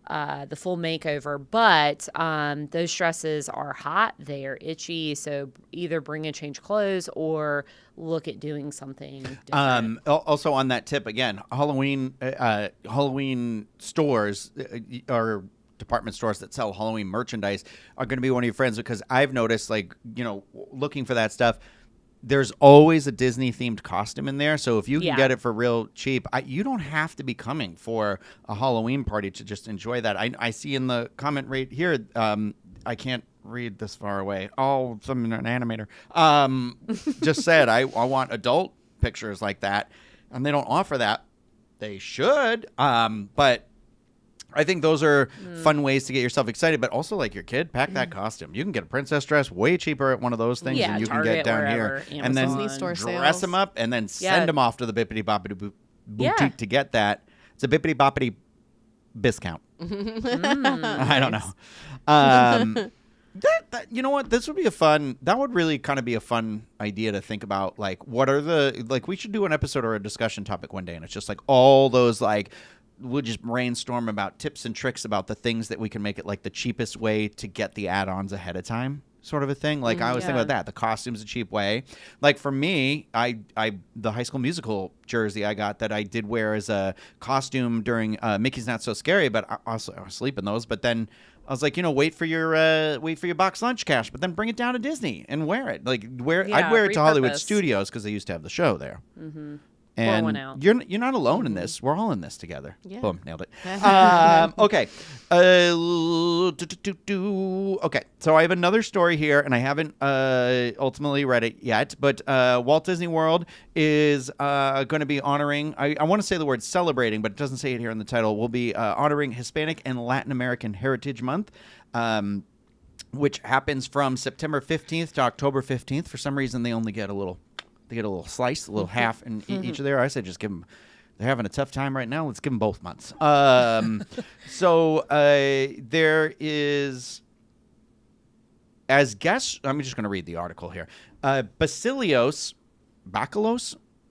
makeover. But those dresses are hot. They are itchy. So either bring a change of clothes or look at doing something different. Also on that tip, again, Halloween stores are department stores that sell Halloween merchandise are going to be one of your friends, because I've noticed, like, you know, looking for that stuff, there's always a Disney themed costume in there. So if you can get it for real cheap, you don't have to be coming for a Halloween party to just enjoy that. I see in the comment right here, I can't read this far away. Oh, some an animator just said, I want adult pictures like that, and they don't offer that. They should, but I think those are fun ways to get yourself excited, but also, like, your kid, pack that costume. You can get a princess dress way cheaper at one of those things than you Target, can get down wherever, here. And then dress them up and then send them off to the Bippity Bobbidi boutique to get that. It's a Bippity Boppity discount. I don't know. That you know what? This would be that would really kind of be a fun idea to think about. Like, what are we should do an episode or a discussion topic one day, and it's just like all those, like, we'll just brainstorm about tips and tricks about the things that we can make it like the cheapest way to get the add-ons ahead of time, sort of a thing. Like, I was thinking about that. The costume's a cheap way. Like, for me, the High School Musical jersey I got that I did wear as a costume during Mickey's Not So Scary, but I was asleep in those. But then I was like, you know, wait for your box lunch cash, but then bring it down to Disney and wear it. Like, I'd wear it to Hollywood Studios because they used to have the show there. Mm-hmm. And you're not alone in this. We're all in this together. Yeah. Boom, nailed it. Okay. Okay. So I have another story here, and I haven't ultimately read it yet. But Walt Disney World is going to be honoring. I want to say the word celebrating, but it doesn't say it here in the title. We'll be honoring Hispanic and Latin American Heritage Month. Which happens from September 15th to October 15th. For some reason, they only get a little slice, a little half in each of there. I said just give them, they're having a tough time right now. Let's give them both months. So there is as guests, I'm just going to read the article here. Bacalhos,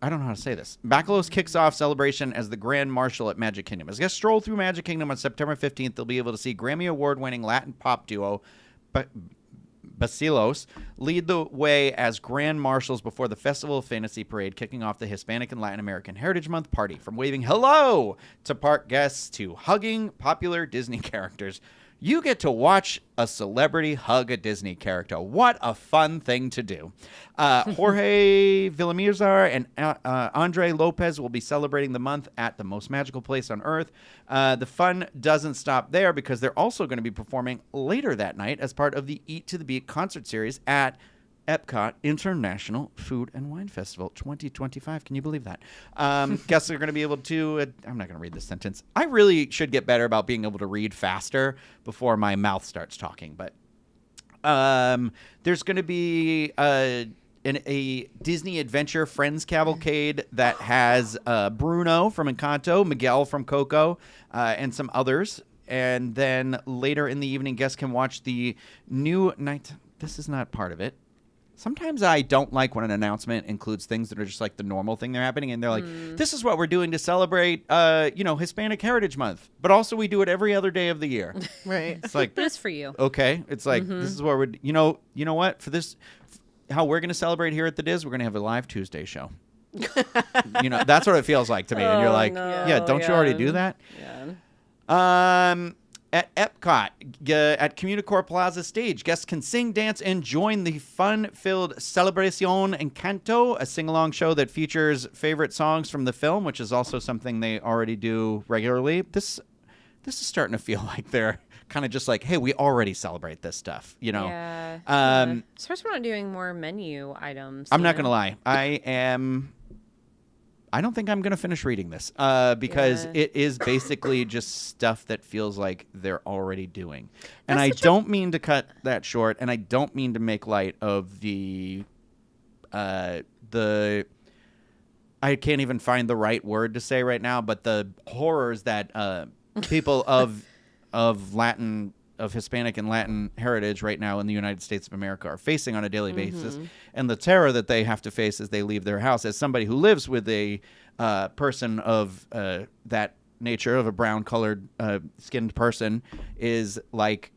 I don't know how to say this. Bacalhos kicks off celebration as the Grand Marshal at Magic Kingdom. As guests stroll through Magic Kingdom on September 15th, they'll be able to see Grammy Award-winning Latin pop duo Bacalhos lead the way as Grand Marshals before the Festival of Fantasy Parade, kicking off the Hispanic and Latin American Heritage Month party. From waving hello to park guests to hugging popular Disney characters, you get to watch a celebrity hug a Disney character. What a fun thing to do. Jorge Villamizar and Andre Lopez will be celebrating the month at the most magical place on Earth. The fun doesn't stop there because they're also going to be performing later that night as part of the Eat to the Beat concert series at Epcot International Food and Wine Festival 2025. Can you believe that? Guests are going to be able to... I'm not going to read this sentence. I really should get better about being able to read faster before my mouth starts talking. But there's going to be a Disney Adventure Friends Cavalcade that has Bruno from Encanto, Miguel from Coco, and some others. And then later in the evening, guests can watch the new night... This is not part of it. Sometimes I don't like when an announcement includes things that are just like the normal thing they're happening. And they're like, this is what we're doing to celebrate, Hispanic Heritage Month. But also we do it every other day of the year. Right. It's like, this for you. Okay. It's like, this is what we're, you know what? For this, how we're going to celebrate here at the Diz, we're going to have a live Tuesday show. That's what it feels like to me. And you're like, don't you already do that? Yeah. At Epcot, at Communicore Plaza stage, guests can sing, dance, and join the fun-filled Celebración Encanto, a sing-along show that features favorite songs from the film, which is also something they already do regularly. This is starting to feel like they're kind of just like, hey, we already celebrate this stuff, Yeah. Especially we're not doing more menu items. I'm not going to lie. I don't think I'm going to finish reading this because it is basically just stuff that feels like they're already doing. And I don't mean to cut that short, and I don't mean to make light of the I can't even find the right word to say right now, but the horrors that people of Hispanic and Latin heritage right now in the United States of America are facing on a daily basis, and the terror that they have to face as they leave their house. As somebody who lives with a person of that nature, of a brown-colored skinned person, is like,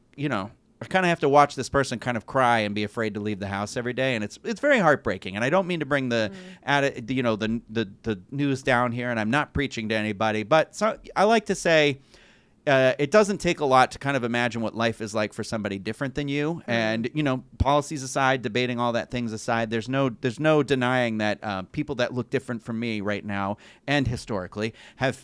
I kind of have to watch this person kind of cry and be afraid to leave the house every day, and it's very heartbreaking. And I don't mean to bring the news down here, and I'm not preaching to anybody, but I like to say, it doesn't take a lot to kind of imagine what life is like for somebody different than you. And, policies aside, debating all that things aside, there's no denying that people that look different from me right now and historically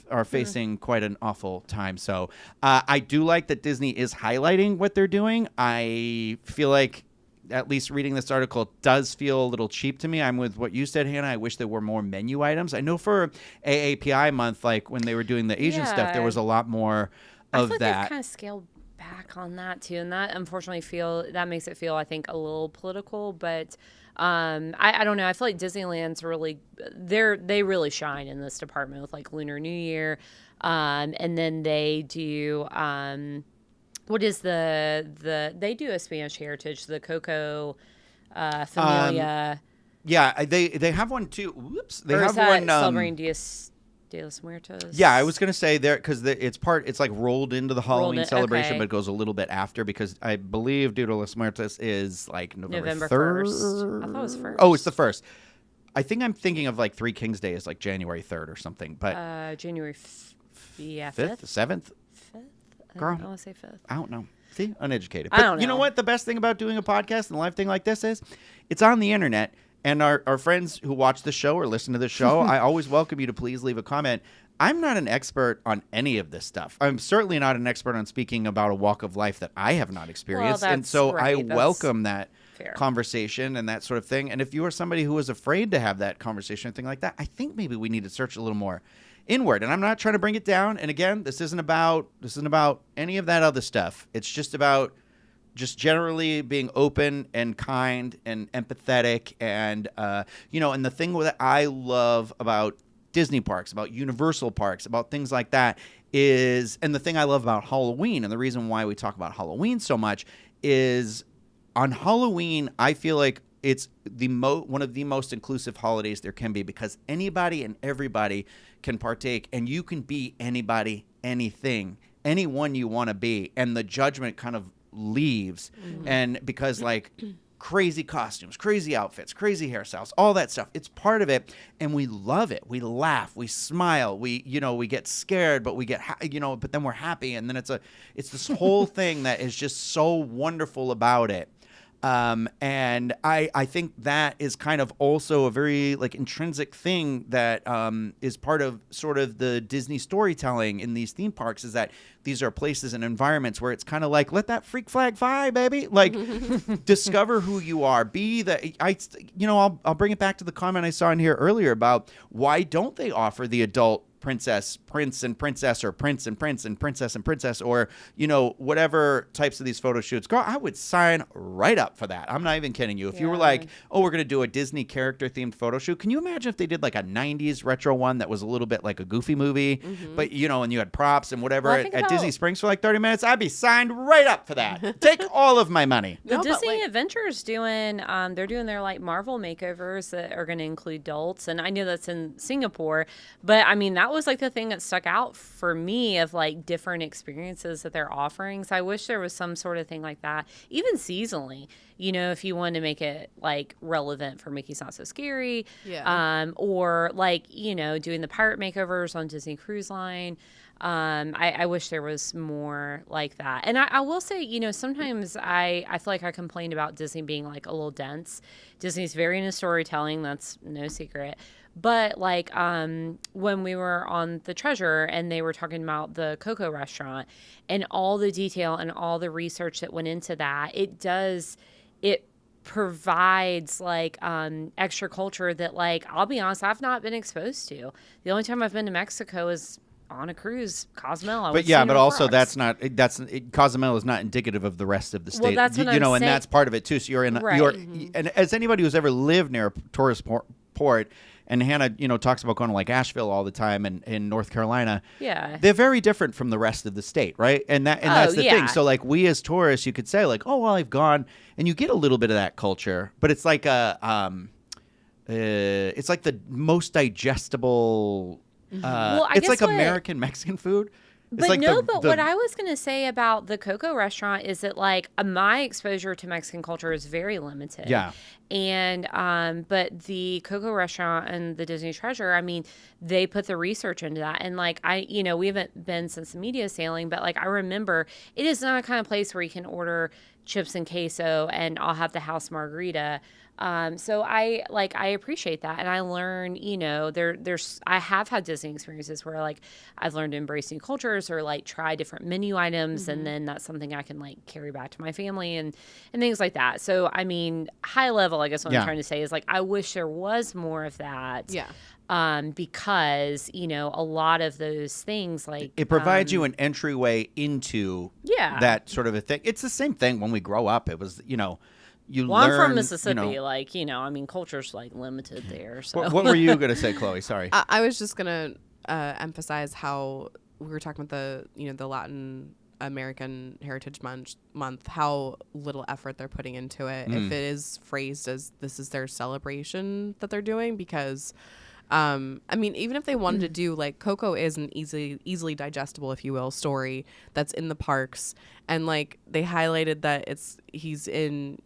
are facing quite an awful time. So I do like that Disney is highlighting what they're doing. I feel like, at least reading this article, does feel a little cheap to me. I'm with what you said, Hannah. I wish there were more menu items. I know for AAPI month, like when they were doing the Asian stuff, there was a lot more of I feel like that. They've kind of scaled back on that too, and that unfortunately that makes it feel, I think, a little political. But I don't know. I feel like Disneyland's really they really shine in this department with like Lunar New Year, and then they do what is they do a Spanish heritage, the Coco Familia. Yeah, they have one too. Whoops, they have one celebrating De los Muertos. Yeah, I was gonna say there because it's like rolled into the Halloween celebration, but it goes a little bit after because I believe De los Muertos is like November 3rd. I thought it was 1st. Oh, it's the 1st. I think I'm thinking of like Three Kings Day is like January 3rd or something, but January 5th, 7th. 5th. Girl, I want to say 5th. I don't know. See, uneducated. But I don't know. You know what? The best thing about doing a podcast and a live thing like this is, it's on the internet. And our friends who watch the show or listen to the show, I always welcome you to please leave a comment. I'm not an expert on any of this stuff. I'm certainly not an expert on speaking about a walk of life that I have not experienced. And so I welcome that conversation and that sort of thing. And if you are somebody who is afraid to have that conversation or thing like that, I think maybe we need to search a little more inward. And I'm not trying to bring it down. And again, this isn't about any of that other stuff. It's just about generally being open and kind and empathetic and, and the thing that I love about Disney parks, about Universal parks, about things like that and the thing I love about Halloween and the reason why we talk about Halloween so much is on Halloween, I feel like it's one of the most inclusive holidays there can be, because anybody and everybody can partake, and you can be anybody, anything, anyone you want to be, and the judgment kind of leaves. And because like crazy costumes, crazy outfits, crazy hairstyles, all that stuff, it's part of it, and we love it. We laugh, we smile, we get scared, but we get but then we're happy, and then it's this whole thing that is just so wonderful about it. And I think that is kind of also a very like intrinsic thing that is part of sort of the Disney storytelling in these theme parks, is that these are places and environments where it's kind of like, let that freak flag fly, baby. Like, discover who you are. I'll bring it back to the comment I saw in here earlier about why don't they offer the adult prince and princess, or prince and princess, or whatever types of these photo shoots. Girl, I would sign right up for that. I'm not even kidding you. If you were like, oh, we're gonna do a Disney character themed photo shoot, can you imagine if they did like a 90s retro one that was a little bit like a Goofy movie, but and you had props and whatever at Disney Springs for like 30 minutes? I'd be signed right up for that. Take all of my money. The Disney Adventure's doing they're doing their like Marvel makeovers that are going to include adults, and I know that's in Singapore, but I mean that was like the thing that stuck out for me of like different experiences that they're offering. So I wish there was some sort of thing like that, even seasonally, if you wanted to make it like relevant for Mickey's Not So Scary, or like, doing the pirate makeovers on Disney Cruise Line. I wish there was more like that. And I will say, sometimes I feel like I complained about Disney being like a little dense. Disney's very into storytelling. That's no secret. But like when we were on the Treasure and they were talking about the Coco restaurant and all the detail and all the research that went into that, it provides like extra culture that, like, I'll be honest, I've not been exposed to. The only time I've been to Mexico is on a cruise, Cozumel. But also Cozumel is not indicative of the rest of the state. Well, that's what I'm saying. And that's part of it too. So you're in, and as anybody who's ever lived near a tourist port, and Hannah, talks about going to like Asheville all the time and in North Carolina. Yeah, they're very different from the rest of the state, right? And that's the thing. So like we as tourists, you could say like, oh well, I've gone, and you get a little bit of that culture, but it's like it's like the most digestible. It's like American Mexican food. But like what I was going to say about the Coco restaurant is that, like, my exposure to Mexican culture is very limited. Yeah. And, but the Coco restaurant and the Disney Treasure, I mean, they put the research into that. And, like, we haven't been since the media sailing, but, like, I remember it is not a kind of place where you can order chips and queso and I'll have the house margarita. So I appreciate that. And I learn, I have had Disney experiences where like I've learned to embrace new cultures or like try different menu items. And then that's something I can like carry back to my family and things like that. So, I mean, high level, I guess what I'm trying to say is like, I wish there was more of that. Yeah. Because, a lot of those things like it provides you an entryway into that sort of a thing. It's the same thing when we grow up. It was, you learn, I'm from Mississippi, culture's like limited there. So what were you gonna say, Chloe? Sorry, I was just gonna emphasize how we were talking about the Latin American Heritage Month, how little effort they're putting into it. If it is phrased as this is their celebration that they're doing, because I mean, even if they wanted to do like Coco is an easily digestible, if you will, story that's in the parks, and like they highlighted that he's in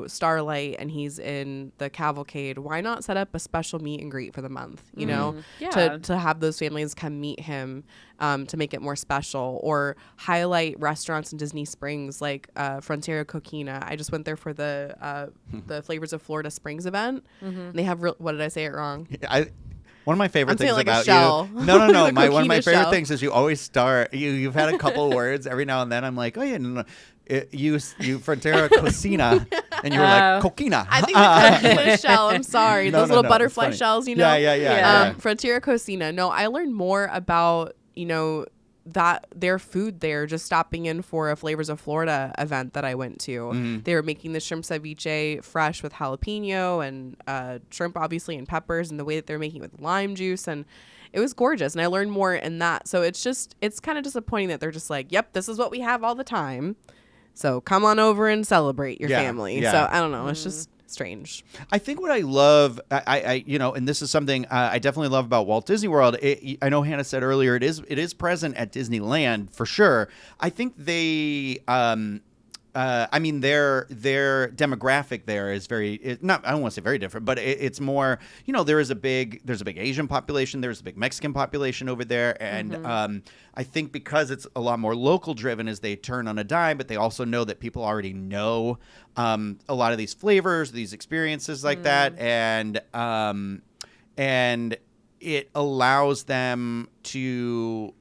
Starlight and he's in the Cavalcade. Why not set up a special meet and greet for the month? To have those families come meet him, to make it more special, or highlight restaurants in Disney Springs like Frontera Coquina. I just went there for the Flavors of Florida Springs event. And they have what did I say it wrong? One of my favorite things about you. No. One of my favorite things is you always start. You've had a couple words every now and then. I'm like, oh yeah, no. You Frontera Cocina, and you were like Coquina. I think it's a shell. I'm sorry, those little butterfly shells. Yeah. Frontera Cocina. No, I learned more about that their food there, just stopping in for a Flavors of Florida event that I went to. They were making the shrimp ceviche fresh with jalapeno and shrimp obviously and peppers, and the way that they're making it with lime juice, and it was gorgeous. And I learned more in that. So it's kind of disappointing that they're just like, yep, this is what we have all the time. So come on over and celebrate your Yeah, family. yeah. So I don't know. It's just strange. I think what I love, I you know, and this is something I definitely love about Walt Disney World. I know Hannah said earlier it is present at Disneyland for sure. I think they, I mean, their demographic there is not. I don't want to say very different, but it's more. You know, there's a big Asian population. There's a big Mexican population over there, and I think because it's a lot more local driven as they turn on a dime, but they also know that people already know a lot of these flavors, these experiences like that, and it allows them to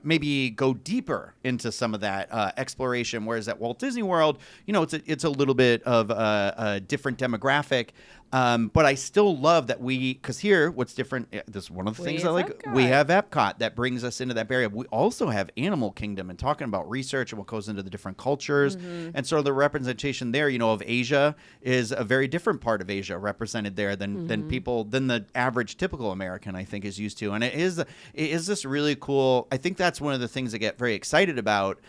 maybe go deeper into some of that exploration. Whereas at Walt Disney World, you know, it's a little bit of a different demographic. But I still love that because here, what's different, this is one of the things I like, we have Epcot that brings us into that area. We also have Animal Kingdom and talking about research and what goes into the different cultures. And so the representation there, you know, of Asia is a very different part of Asia represented there than the average typical American, I think, is used to. And it is this really cool, I think that's one of the things I get very excited about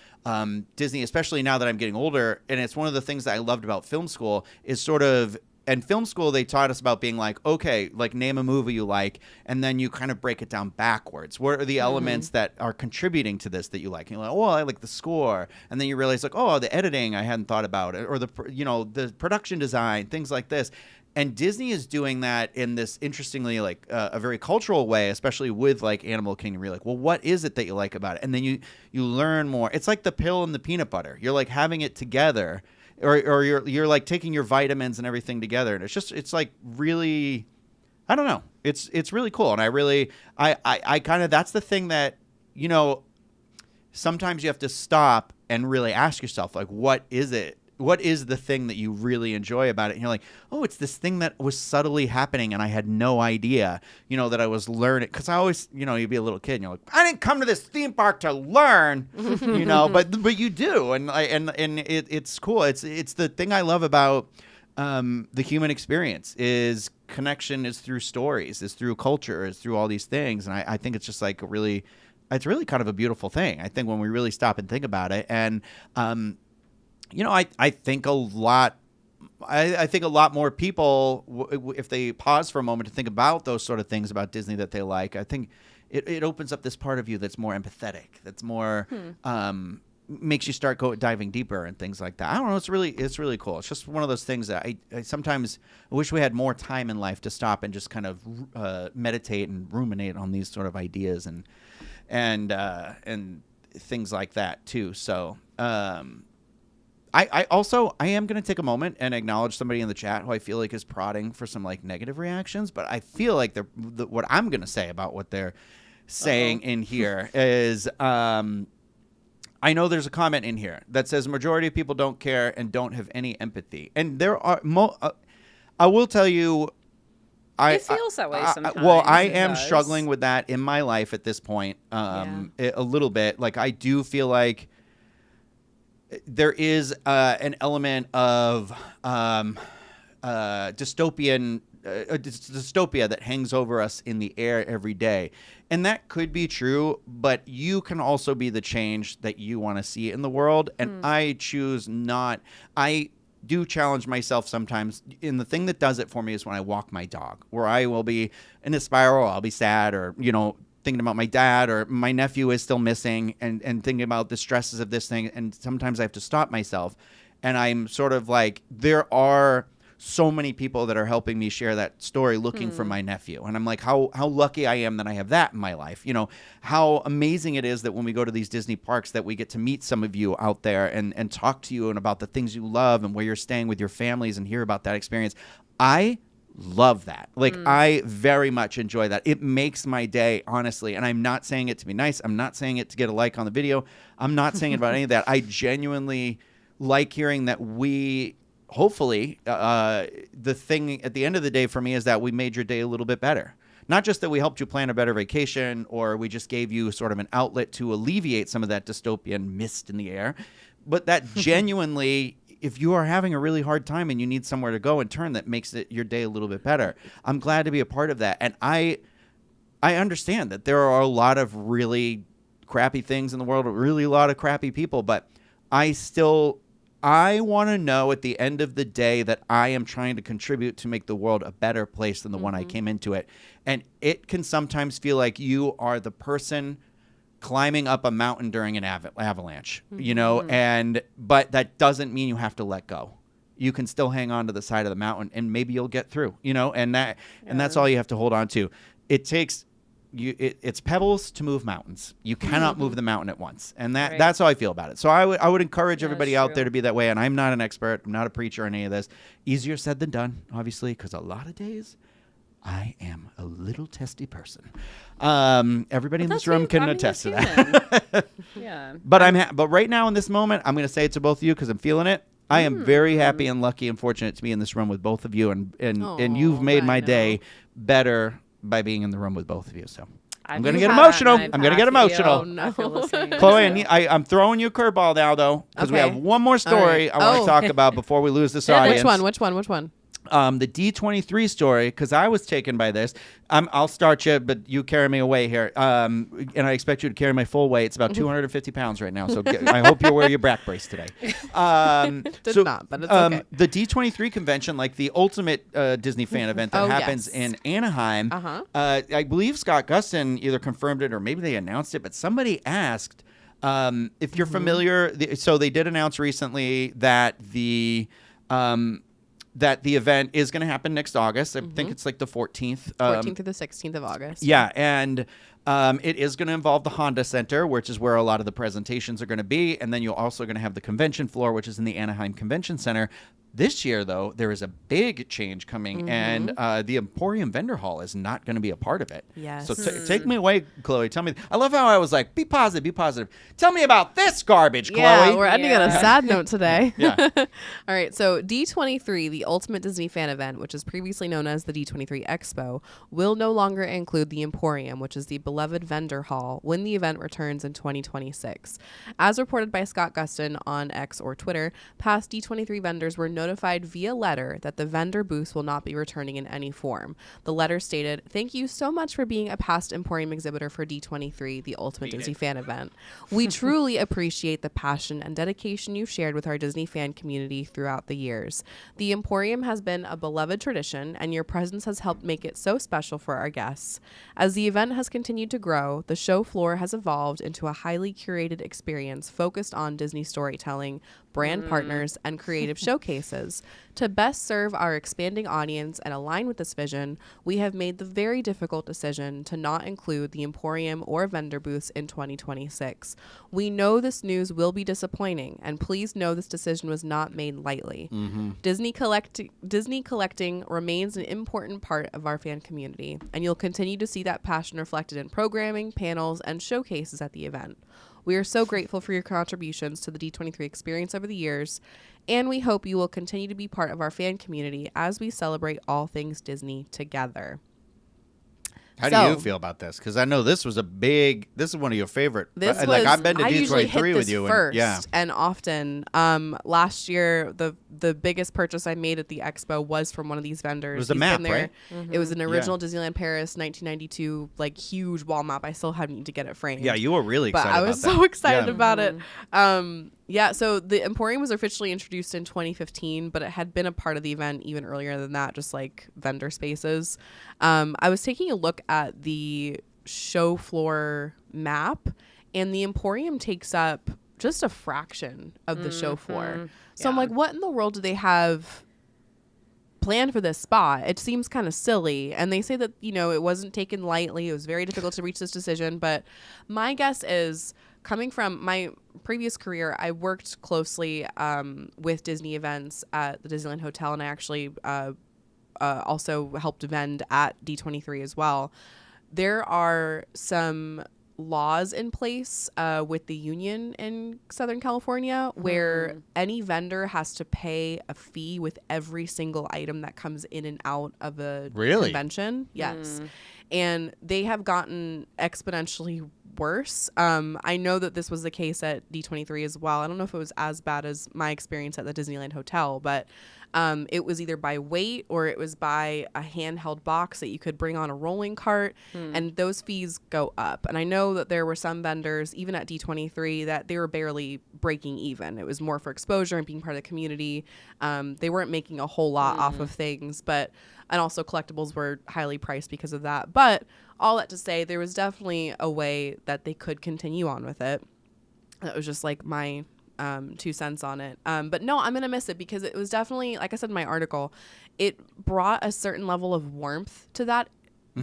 Disney, especially now that I'm getting older. And it's one of the things that I loved about film school is sort of, and film school, they taught us about being like, okay, like name a movie you like, and then you kind of break it down backwards. What are the elements that are contributing to this that you like? And you're like, oh, I like the score. And then you realize like, oh, the editing, I hadn't thought about it. Or the production design, things like this. And Disney is doing that in this interestingly, like a very cultural way, especially with like Animal Kingdom. You're like, well, what is it that you like about it? And then you learn more. It's like the pill and the peanut butter. You're like having it together. Or you're like taking your vitamins and everything together, and it's like really, I don't know, it's really cool, and I kind of, that's the thing that, you know, sometimes you have to stop and really ask yourself, like, what is it? What is the thing that you really enjoy about it? And you're like, oh, it's this thing that was subtly happening and I had no idea, you know, that I was learning. Because I always, you know, you'd be a little kid and you're like, I didn't come to this theme park to learn, you know, but you do. And it's cool. It's the thing I love about the human experience is connection is through stories, is through culture, is through all these things. And I think it's just like it's really kind of a beautiful thing. I think when we really stop and think about it. And, you know, I think a lot more people, if they pause for a moment to think about those sort of things about Disney that they like, I think it opens up this part of you that's more empathetic, that's more makes you start diving deeper and things like that. I don't know. It's really cool. It's just one of those things that I sometimes wish we had more time in life to stop and just kind of meditate and ruminate on these sort of ideas and things like that too. So. I am going to take a moment and acknowledge somebody in the chat who I feel like is prodding for some like negative reactions, but I feel like what I'm going to say about what they're saying in here is I know there's a comment in here that says majority of people don't care and don't have any empathy. And there are I will tell you it feels that way sometimes. Well, I am struggling with that in my life at this point a little bit. Like I do feel like there is an element of dystopia that hangs over us in the air every day. And that could be true, but you can also be the change that you want to see in the world. And I choose not. I do challenge myself sometimes. And the thing that does it for me is when I walk my dog, where I will be in a spiral, I'll be sad or, you know, thinking about my dad or my nephew is still missing and thinking about the stresses of this thing. And sometimes I have to stop myself. And I'm sort of like, there are so many people that are helping me share that story looking for my nephew. And I'm like, how lucky I am that I have that in my life. You know, how amazing it is that when we go to these Disney parks that we get to meet some of you out there and talk to you and about the things you love and where you're staying with your families and hear about that experience. I love that. Like I very much enjoy that. It makes my day, honestly. And I'm not saying it to be nice. I'm not saying it to get a like on the video. I'm not saying about any of that. I genuinely like hearing that we hopefully the thing at the end of the day for me is that we made your day a little bit better. Not just that we helped you plan a better vacation or we just gave you sort of an outlet to alleviate some of that dystopian mist in the air, but that genuinely if you are having a really hard time and you need somewhere to go and turn that makes your day a little bit better. I'm glad to be a part of that. And I understand that there are a lot of really crappy things in the world, really a lot of crappy people, but I want to know at the end of the day that I am trying to contribute to make the world a better place than the one I came into it. And it can sometimes feel like you are the person climbing up a mountain during an avalanche, you know, but that doesn't mean you have to let go. You can still hang on to the side of the mountain and maybe you'll get through, you know, and that's all you have to hold on to. It takes it's pebbles to move mountains. You cannot move the mountain at once. And that's how I feel about it. So I would encourage everybody out there to be that way. And I'm not an expert. I'm not a preacher or any of this. Easier said than done, obviously, because a lot of days I am a little testy person. Everybody in this room can attest to that. Yeah. But right now in this moment, I'm going to say it to both of you because I'm feeling it. I am very happy and lucky and fortunate to be in this room with both of you. And you've made my day better by being in the room with both of you. So I'm going to get emotional. I'm going to get emotional. Oh, no. Chloe, I'm throwing you a curveball now, though, because we have one more story I want to talk about before we lose this audience. Which one? The D23 story, because I was taken by this. I'll start you, but you carry me away here. And I expect you to carry my full weight. It's about 250 pounds right now, so I hope you wear your back brace today. Did not, but it's okay. The D23 convention, like the ultimate Disney fan event that happens in Anaheim, I believe Scott Gustin either confirmed it or maybe they announced it, but somebody asked if you're familiar. So they did announce recently that the event is going to happen next August. I think it's like the 14th. 14th through the 16th of August. Yeah, and it is going to involve the Honda Center, which is where a lot of the presentations are going to be. And then you're also going to have the convention floor, which is in the Anaheim Convention Center. This year, though, there is a big change coming, and the Emporium Vendor Hall is not going to be a part of it. Yes. So take me away, Chloe. Tell me. I love how I was like, be positive, be positive. Tell me about this garbage, Chloe. Yeah, we're ending on a sad note today. Yeah. All right, so D23, the Ultimate Disney Fan Event, which is previously known as the D23 Expo, will no longer include the Emporium, which is the beloved vendor hall, when the event returns in 2026. As reported by Scott Gustin on X or Twitter, past D23 vendors were notified via letter that the vendor booths will not be returning in any form. The letter stated, "Thank you so much for being a past Emporium exhibitor for D23, the Ultimate Disney Fan Event. We truly appreciate the passion and dedication you've shared with our Disney fan community throughout the years. The Emporium has been a beloved tradition, and your presence has helped make it so special for our guests. As the event has continued to grow, the show floor has evolved into a highly curated experience focused on Disney storytelling, brand partners, and creative showcases. To best serve our expanding audience and align with this vision, we have made the very difficult decision to not include the Emporium or vendor booths in 2026. We know this news will be disappointing, and please know this decision was not made lightly. Disney collecting remains an important part of our fan community, and you'll continue to see that passion reflected in programming, panels, and showcases at the event. We are so grateful for your contributions to the D23 experience over the years, and we hope you will continue to be part of our fan community as we celebrate all things Disney together." How do you feel about this? Because I know this is one of your favorite. I've been to D23 with you. And often. Last year, the biggest purchase I made at the expo was from one of these vendors. It was a map, right? It was an original Disneyland Paris 1992, like huge wall map. I still need to get it framed. Yeah, you were really excited about that. I was so excited about it. Yeah, so the Emporium was officially introduced in 2015, but it had been a part of the event even earlier than that, just like vendor spaces. I was taking a look at the show floor map, and the Emporium takes up just a fraction of the show floor. So I'm like, what in the world do they have planned for this spot? It seems kind of silly. And they say that, it wasn't taken lightly. It was very difficult to reach this decision. But my guess is, coming from my previous career, I worked closely with Disney events at the Disneyland Hotel, and I actually also helped vend at D23 as well. There are some laws in place with the union in Southern California where any vendor has to pay a fee with every single item that comes in and out of a convention. Yes. And they have gotten exponentially worse. I know that this was the case at D23 as well. I don't know if it was as bad as my experience at the Disneyland Hotel, but it was either by weight or it was by a handheld box that you could bring on a rolling cart, and those fees go up. And I know that there were some vendors, even at D23, that they were barely breaking even. It was more for exposure and being part of the community. They weren't making a whole lot off of things, and also collectibles were highly priced because of that. But all that to say, there was definitely a way that they could continue on with it. That was just like my 2 cents on it. But no, I'm going to miss it because it was definitely, like I said in my article, it brought a certain level of warmth to that,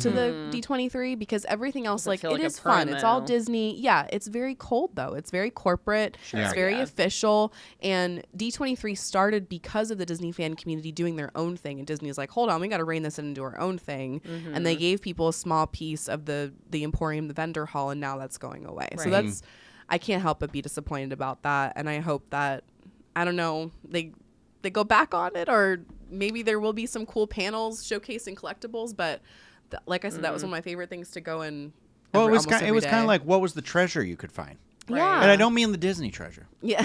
to the D23, because everything else, like, it is fun. It's all Disney. Yeah, it's very cold, though. It's very corporate. Sure. It's very official. And D23 started because of the Disney fan community doing their own thing. And Disney's like, hold on, we got to rein this in and do our own thing. And they gave people a small piece of the Emporium, the vendor hall, and now that's going away. Right. So that's... I can't help but be disappointed about that, and I hope that, I don't know, they go back on it, or maybe there will be some cool panels showcasing collectibles. But like I said, that was one of my favorite things to go and. Well, it was kind of like, what was the treasure you could find? Right. Yeah, and I don't mean the Disney treasure. Yeah,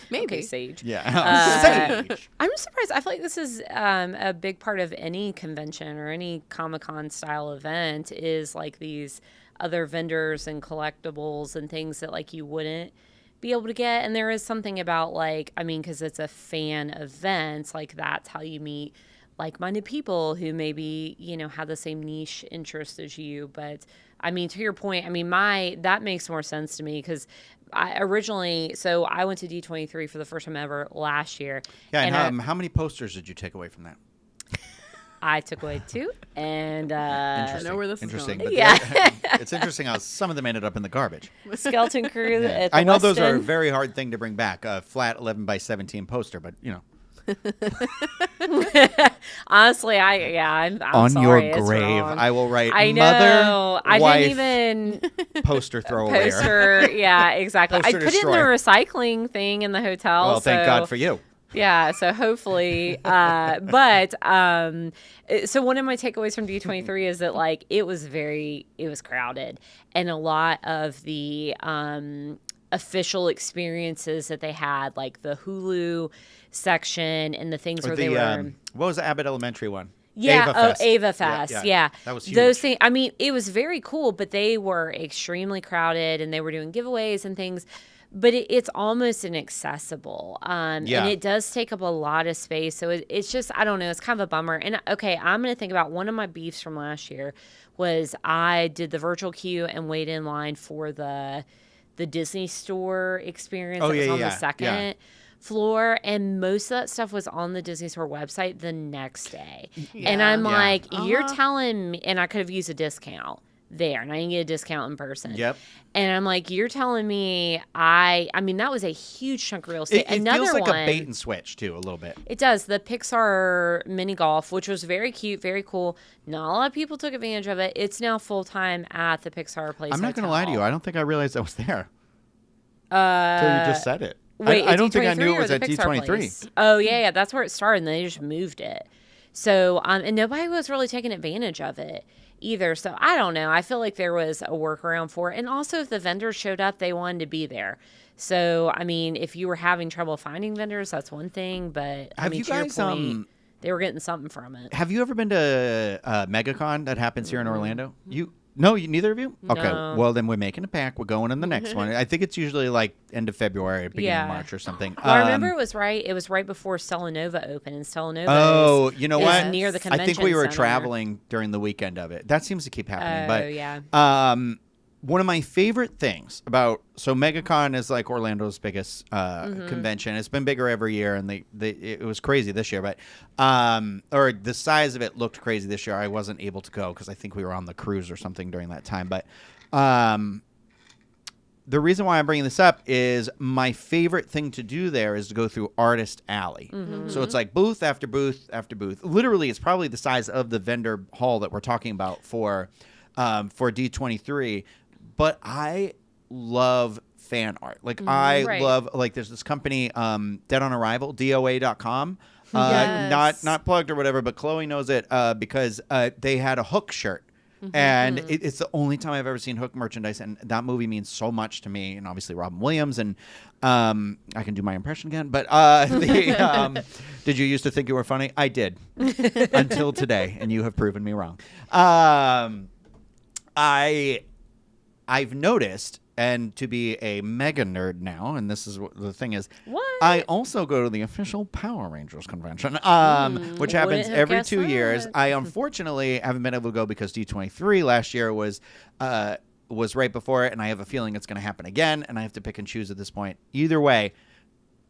maybe okay, Sage. Yeah, Sage. I'm surprised. I feel like this is a big part of any convention or any Comic-Con style event is like these other vendors and collectibles and things that like you wouldn't be able to get. And there is something about like, I mean, because it's a fan event, like that's how you meet like-minded people who maybe, you know, have the same niche interest as you. But I mean, to your point, I mean, that makes more sense to me because I went to D23 for the first time ever last year. Yeah, and how many posters did you take away from that? I took away 2, and I know where this is going. But yeah, it's interesting how some of them ended up in the garbage. Skeleton Crew. Yeah. At the I know Westin. those are a very hard thing to bring back. A flat 11x17 poster, but you know. Honestly, I'm on sorry, your grave. Wrong. I will write I know. Mother, I wife, didn't even poster throwawayer. Poster, yeah, exactly. Poster I put it in the recycling thing in the hotel. Well, thank God for you. Yeah, so hopefully, so one of my takeaways from D23 is that like it was crowded, and a lot of the official experiences that they had, like the Hulu section and the things where they were. What was the Abbott Elementary one? Yeah, Ava Fest. Yeah. That was huge. Those things, I mean, it was very cool, but they were extremely crowded, and they were doing giveaways and things. But it's almost inaccessible. And it does take up a lot of space. So it's just, I don't know, it's kind of a bummer. And okay, I'm going to think about one of my beefs from last year was I did the virtual queue and waited in line for the Disney store experience that was on the second floor. And most of that stuff was on the Disney store website the next day. Yeah. And I'm like, you're telling me, and I could have used a discount there, and I didn't get a discount in person. Yep. And I'm like, you're telling me I mean, that was a huge chunk of real estate. It feels like a bait and switch, too, a little bit. It does. The Pixar mini golf, which was very cute, very cool. Not a lot of people took advantage of it. It's now full-time at the Pixar Place. I'm not going to lie to you. I don't think I realized I was there. Until you just said it. Wait, I don't think I knew it was at D23. Place? Oh, yeah. That's where it started, and they just moved it. So, and nobody was really taking advantage of it either. So I don't know. I feel like there was a workaround for it. And also if the vendors showed up, they wanted to be there. So, I mean, if you were having trouble finding vendors, that's one thing. But I mean, to your point, they were getting something from it. Have you ever been to MegaCon that happens here in Orlando? No, neither of you? Okay. No. Well, then we're making a pack. We're going in the next one. I think it's usually like end of February, beginning of March or something. Well, I remember it was right before Stella Nova opened, and Stella Nova you know what? near the convention I think we were center. Traveling during the weekend of it. That seems to keep happening. Oh, yeah. One of my favorite things about MegaCon is like Orlando's biggest convention. It's been bigger every year, and it was crazy this year, but or the size of it looked crazy this year. I wasn't able to go because I think we were on the cruise or something during that time. But the reason why I'm bringing this up is my favorite thing to do there is to go through Artist Alley. Mm-hmm. So it's like booth after booth after booth. Literally, it's probably the size of the vendor hall that we're talking about for D23. But I love fan art. Like, I love, like, there's this company, Dead on Arrival, DOA.com. Yes. Not plugged or whatever, but Chloe knows it because they had a Hook shirt. Mm-hmm. And it's the only time I've ever seen Hook merchandise, and that movie means so much to me. And obviously Robin Williams, and I can do my impression again. But did you used to think you were funny? I did until today, and you have proven me wrong. I've noticed and to be a mega nerd now, and this is what the thing is. What? I also go to the official Power Rangers convention, which happens have every guessed 2 years. that? I unfortunately haven't been able to go because D23 last year was right before it, and I have a feeling it's going to happen again, and I have to pick and choose at this point. Either way,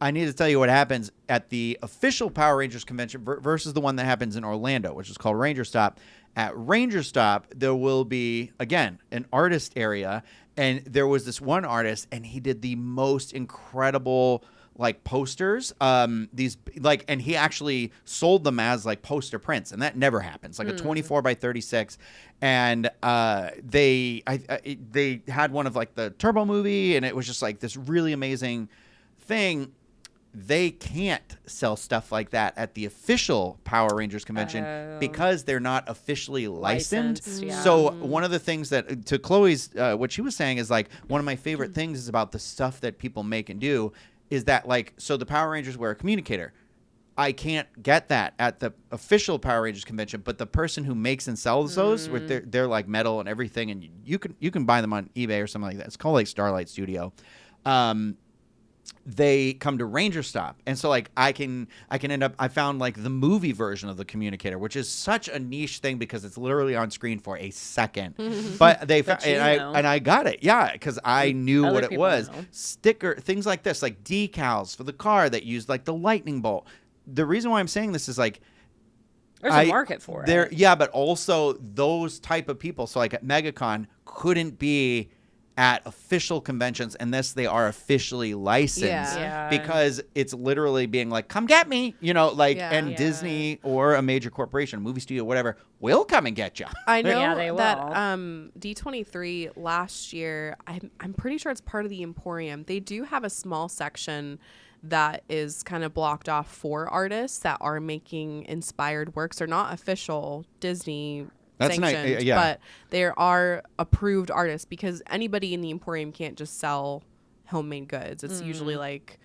I need to tell you what happens at the official Power Rangers convention versus the one that happens in Orlando, which is called Ranger Stop. At Ranger Stop, there will be, again, an artist area, and there was this one artist, and he did the most incredible like posters, and he actually sold them as like poster prints, and that never happens. Like a 24 by 36, and they had one of like the Turbo movie, and it was just like this really amazing thing. They can't sell stuff like that at the official Power Rangers convention because they're not officially licensed. Yeah. So one of the things that, to Chloe's, what she was saying is like, one of my favorite things is about the stuff that people make and do is that like, so the Power Rangers wear a communicator. I can't get that at the official Power Rangers convention, but the person who makes and sells those, with they're like metal and everything, and you can buy them on eBay or something like that. It's called like Starlight Studio. They come to Ranger Stop, and so like I can end up. I found like the movie version of the communicator, which is such a niche thing because it's literally on screen for a second. But they and I got it, yeah, because I knew Other what it people was. know. Sticker things like this, like decals for the car that used like the lightning bolt. The reason why I'm saying this is like There's a market for it. Yeah, but also those type of people. So like at MegaCon couldn't be at official conventions unless they are officially licensed. Yeah. Because it's literally being like, come get me, like, Yeah. and Yeah. Disney or a major corporation, a movie studio, whatever, will come and get you. I know Yeah, they will. that D23 last year, I'm pretty sure it's part of the Emporium. They do have a small section that is kind of blocked off for artists that are making inspired works. They're not official Disney That's nice, sanctioned, yeah. but there are approved artists because anybody in the Emporium can't just sell homemade goods. It's usually like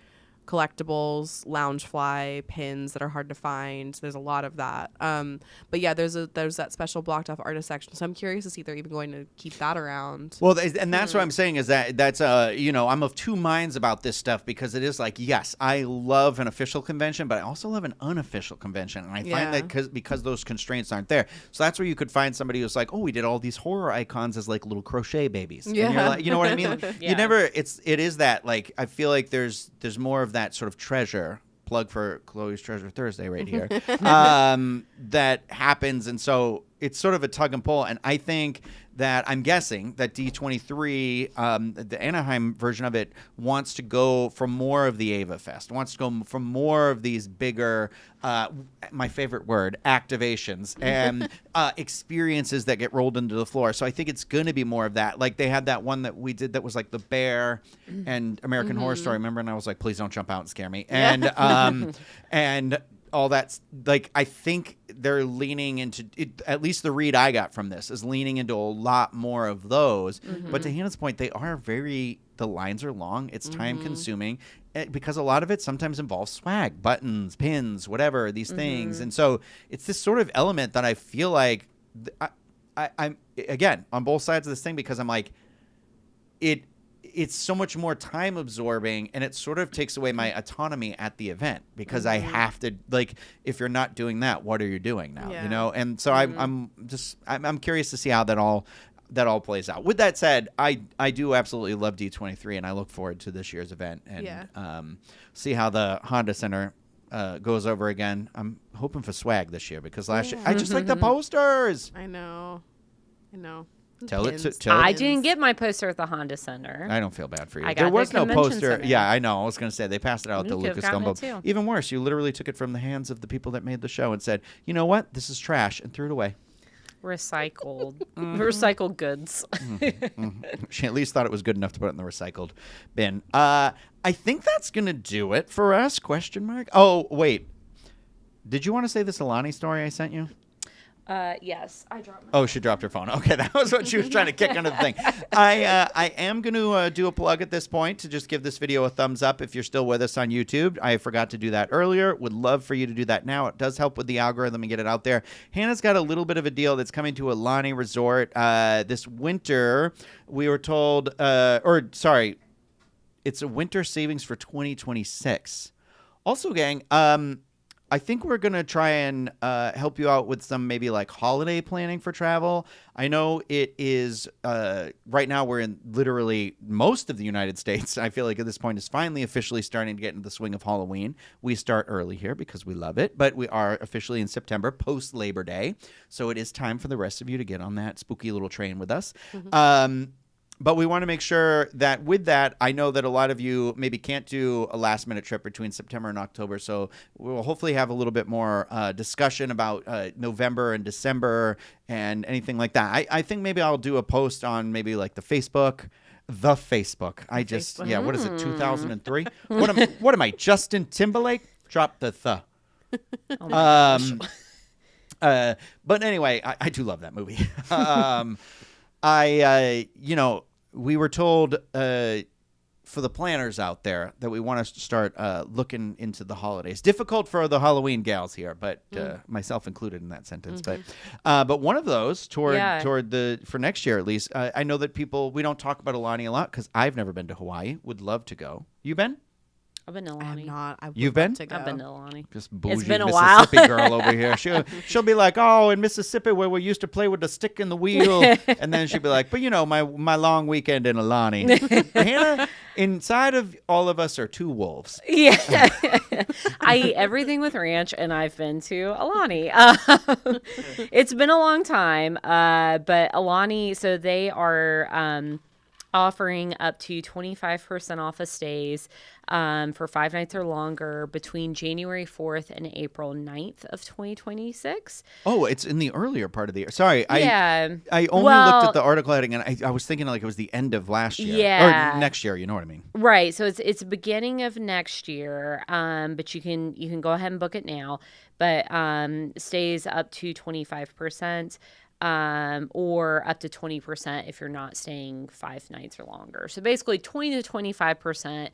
collectibles, loungefly, pins that are hard to find. There's a lot of that. But yeah, there's that special blocked off artist section. So I'm curious to see if they're even going to keep that around. Well, and that's what I'm saying is that's I'm of two minds about this stuff because it is like, yes, I love an official convention, but I also love an unofficial convention, and I find that because those constraints aren't there. So that's where you could find somebody who's like, oh, we did all these horror icons as like little crochet babies. Yeah. And you're like, you know what I mean? Yeah. You never. It is that like I feel like there's more of that sort of treasure. Plug for Chloe's Treasure Thursday right here. That happens, and so it's sort of a tug and pull. And I think that I'm guessing that D23, the Anaheim version of it, wants to go for more of the Ava Fest, wants to go for more of these bigger, my favorite word, activations and experiences that get rolled into the floor. So I think it's going to be more of that. Like they had that one that we did that was like the bear and American Horror Story, remember? And I was like, please don't jump out and scare me. And and all that's like, I think they're leaning into it, at least the read I got from this is leaning into a lot more of those. But to Hannah's point, they are the lines are long. It's time consuming because a lot of it sometimes involves swag, buttons, pins, whatever, these things. And so it's this sort of element that I feel like I'm again on both sides of this thing because I'm like, it's so much more time absorbing, and it sort of takes away my autonomy at the event because I have to, like, if you're not doing that, what are you doing now? Yeah. You know? And so I'm curious to see how that all plays out. With that said, I do absolutely love D23, and I look forward to this year's event and see how the Honda Center goes over again. I'm hoping for swag this year because last year I just like the posters. I know. I didn't get my poster at the Honda Center. I don't feel bad for you. I got There was the no convention poster. center. Yeah, I know. I was going to say they passed it out You to could've Lucas gotten it Dumbo. too. Even worse, you literally took it from the hands of the people that made the show and said, "You know what? This is trash," and threw it away. Recycled. Recycled goods. She at least thought it was good enough to put it in the recycled bin. I think that's going to do it for us? ? Oh, wait. Did you want to say this Aulani story I sent you? Yes, I dropped my Oh, she dropped her phone. Okay, that was what she was trying to kick under the thing. I am going to do a plug at this point to just give this video a thumbs up if you're still with us on YouTube. I forgot to do that earlier. Would love for you to do that now. It does help with the algorithm and get it out there. Hannah's got a little bit of a deal that's coming to Aulani Resort this winter. We were told, it's a winter savings for 2026. Also, gang, I think we're going to try and help you out with some maybe like holiday planning for travel. I know it is right now we're in literally most of the United States. I feel like at this point is finally officially starting to get into the swing of Halloween. We start early here because we love it, but we are officially in September post Labor Day. So it is time for the rest of you to get on that spooky little train with us. But we want to make sure that with that, I know that a lot of you maybe can't do a last-minute trip between September and October, so we'll hopefully have a little bit more discussion about November and December and anything like that. I think maybe I'll do a post on maybe like the Facebook. Yeah, what is it, 2003? What am I, Justin Timberlake? Drop the th. Oh my gosh. But anyway, I do love that movie. We were told for the planners out there that we want us to start looking into the holidays. Difficult for the Halloween gals here, but myself included in that sentence. But one of those for next year at least. I know that we don't talk about Aulani a lot because I've never been to Hawaii. Would love to go. You been? I've been to Aulani. I have not. You've been? I've been to Aulani. Just bougie It's been a Mississippi while. girl over here. She'll be like, oh, in Mississippi where we used to play with the stick in the wheel. And then she'll be like, but my long weekend in Aulani. Hannah, inside of all of us are two wolves. Yeah. I eat everything with ranch, and I've been to Aulani. It's been a long time, but Aulani, so they are offering up to 25% off of stays for 5 nights or longer between January 4th and April 9th of 2026. Oh, it's in the earlier part of the year. Sorry. Yeah. I only looked at the article heading, and I was thinking like it was the end of last year. Yeah. Or next year, you know what I mean? Right. So it's beginning of next year, but you can go ahead and book it now. But stays up to 25%. Or up to 20% if you're not staying 5 nights or longer. So basically 20 to 25%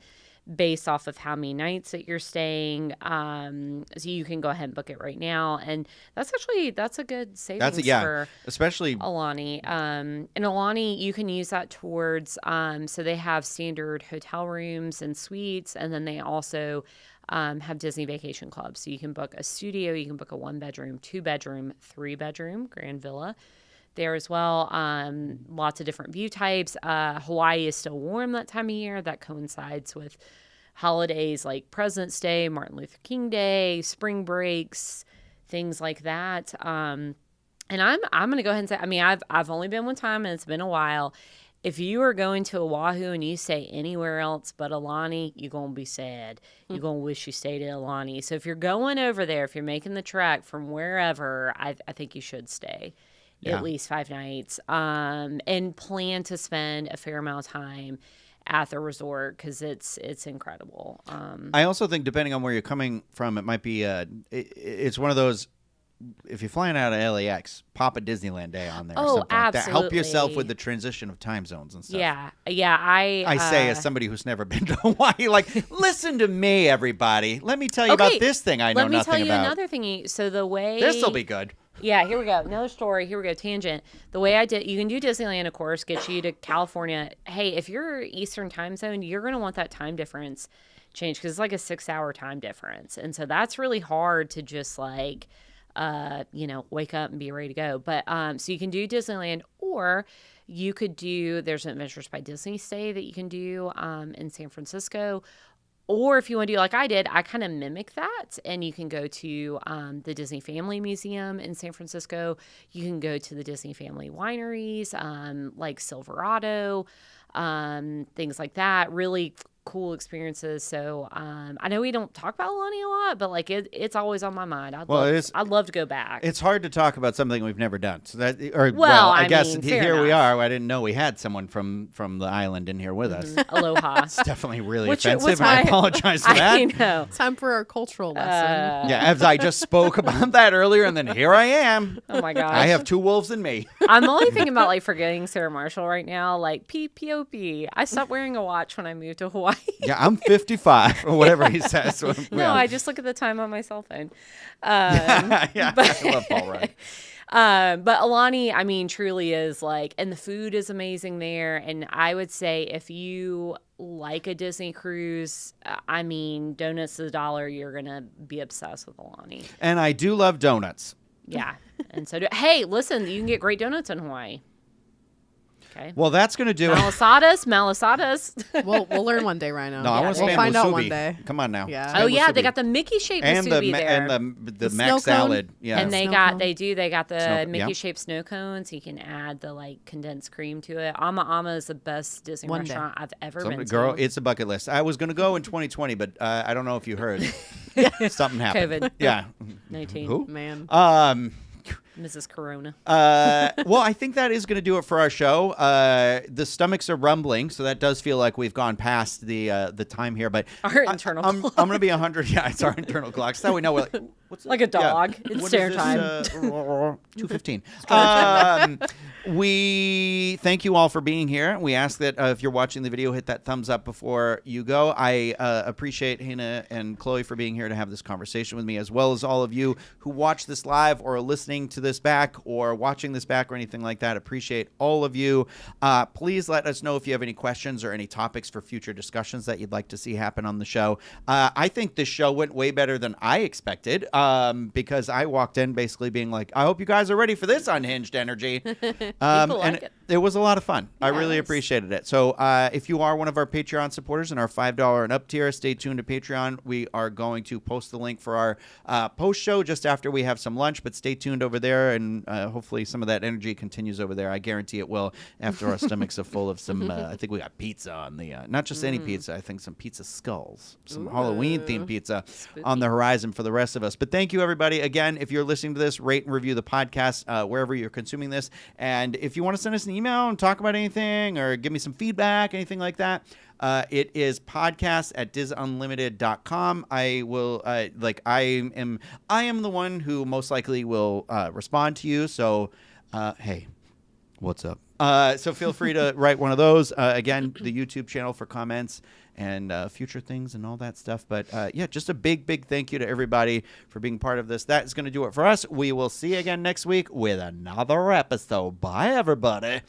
based off of how many nights that you're staying. So you can go ahead and book it right now. And that's a good savings for especially Aulani. And Aulani, you can use that towards, so they have standard hotel rooms and suites, and then they also have Disney Vacation Club. So you can book a studio, you can book a 1-bedroom, 2-bedroom, 3-bedroom grand villa there as well. Lots of different view types. Hawaii is still warm that time of year. That coincides with holidays like President's Day, Martin Luther King Day, spring breaks, things like that. And I'm going to go ahead and say, I mean, I've only been one time and it's been a while. If you are going to Oahu and you stay anywhere else but Aulani, you're going to be sad. You're going to wish you stayed at Aulani. So if you're going over there, if you're making the trek from wherever, I think you should stay at least 5 nights and plan to spend a fair amount of time at the resort because it's incredible. I also think depending on where you're coming from, it might be it's one of those. If you're flying out of LAX, pop a Disneyland day on there. Oh, or something absolutely. like that. Help yourself with the transition of time zones and stuff. Yeah. I say as somebody who's never been to Hawaii, like, listen to me, everybody. Let me tell you about this thing I know nothing about. Let me tell you another thing. So the way... This'll be good. Yeah, here we go. Another story. Here we go. Tangent. The way I did... You can do Disneyland, of course, get you to California. Hey, if you're Eastern time zone, you're going to want that time difference changed because it's like a 6-hour time difference. And so that's really hard to just like... wake up and be ready to go. But so you can do Disneyland, or you could do, there's an Adventures by Disney stay that you can do in San Francisco. Or if you want to do like I did, I kind of mimic that, and you can go to the Disney Family Museum in San Francisco. You can go to the Disney Family wineries like Silverado, things like that. Really cool experiences. So I know we don't talk about Aulani a lot, but like it's always on my mind. I'd love to go back. It's hard to talk about something we've never done. So that, I guess mean, here we enough. are. I didn't know we had someone from the island in here with us. Aloha. It's definitely really What's offensive. I apologize for that. I know. Time for our cultural lesson. Yeah, as I just spoke about that earlier, and then here I am. Oh my gosh. I have two wolves in me. I'm only thinking about like forgetting Sarah Marshall right now. Like PPOP. I stopped wearing a watch when I moved to Hawaii. Yeah, I'm 55 or whatever he says. No, I just look at the time on my cell phone. Yeah, I love Paul Rudd. But Aulani, I mean, truly is like, and the food is amazing there. And I would say if you like a Disney cruise, I mean, donuts to the dollar, you're going to be obsessed with Aulani. And I do love donuts. Yeah. And so, hey, listen, you can get great donuts in Hawaii. Okay. Well, that's going to do it. Malasadas. We'll learn one day, Rhino. No, I want to we'll spam find out musubi. one day. Come on now. Yeah. Oh Spam yeah, musubi. they got the Mickey shaped and musubi there. and the snow mac cone. salad. Yeah. And they Snow got cone. they got the Mickey yeah. shaped snow cones. You can add the like condensed cream to it. Ama is the best Disney One day. restaurant I've ever been Girl, to. it's a bucket list. I was going to go in 2020, but I don't know if you heard. Something happened. COVID. Yeah. 19. Who? Man. Mrs. Corona. Well, I think that is going to do it for our show. The stomachs are rumbling, so that does feel like we've gone past the time here. But Our internal I'm clock. going to be 100. Yeah, it's our internal clock. So that we know we're like, what's Like a dog. It's What dinner is time. 2:15. We thank you all for being here. We ask that if you're watching the video, hit that thumbs up before you go. I appreciate Hannah and Chloe for being here to have this conversation with me, as well as all of you who watch this live or are listening to this back or watching this back or anything like that. Appreciate all of you. Please let us know if you have any questions or any topics for future discussions that you'd like to see happen on the show. I think this show went way better than I expected because I walked in basically being like, I hope you guys are ready for this unhinged energy. Like and it. it was a lot of fun. I really Yes. appreciated it. So if you are one of our Patreon supporters in our $5 and up tier, stay tuned to Patreon. We are going to post the link for our post show just after we have some lunch, but stay tuned over there, and hopefully some of that energy continues over there. I guarantee it will after our stomachs are full of some, I think we got pizza on the, not just any pizza, I think some pizza skulls, some Halloween-themed pizza on the horizon for the rest of us. But thank you, everybody. Again, if you're listening to this, rate and review the podcast wherever you're consuming this. And if you want to send us an email and talk about anything or give me some feedback, anything like that, it is podcast@disunlimited.com. I will I am the one who most likely will respond to you. So, hey, what's up? So feel free to write one of those. Again, the YouTube channel for comments and future things and all that stuff. But yeah, just a big thank you to everybody for being part of this. That is going to do it for us. We will see you again next week with another episode. Bye, everybody.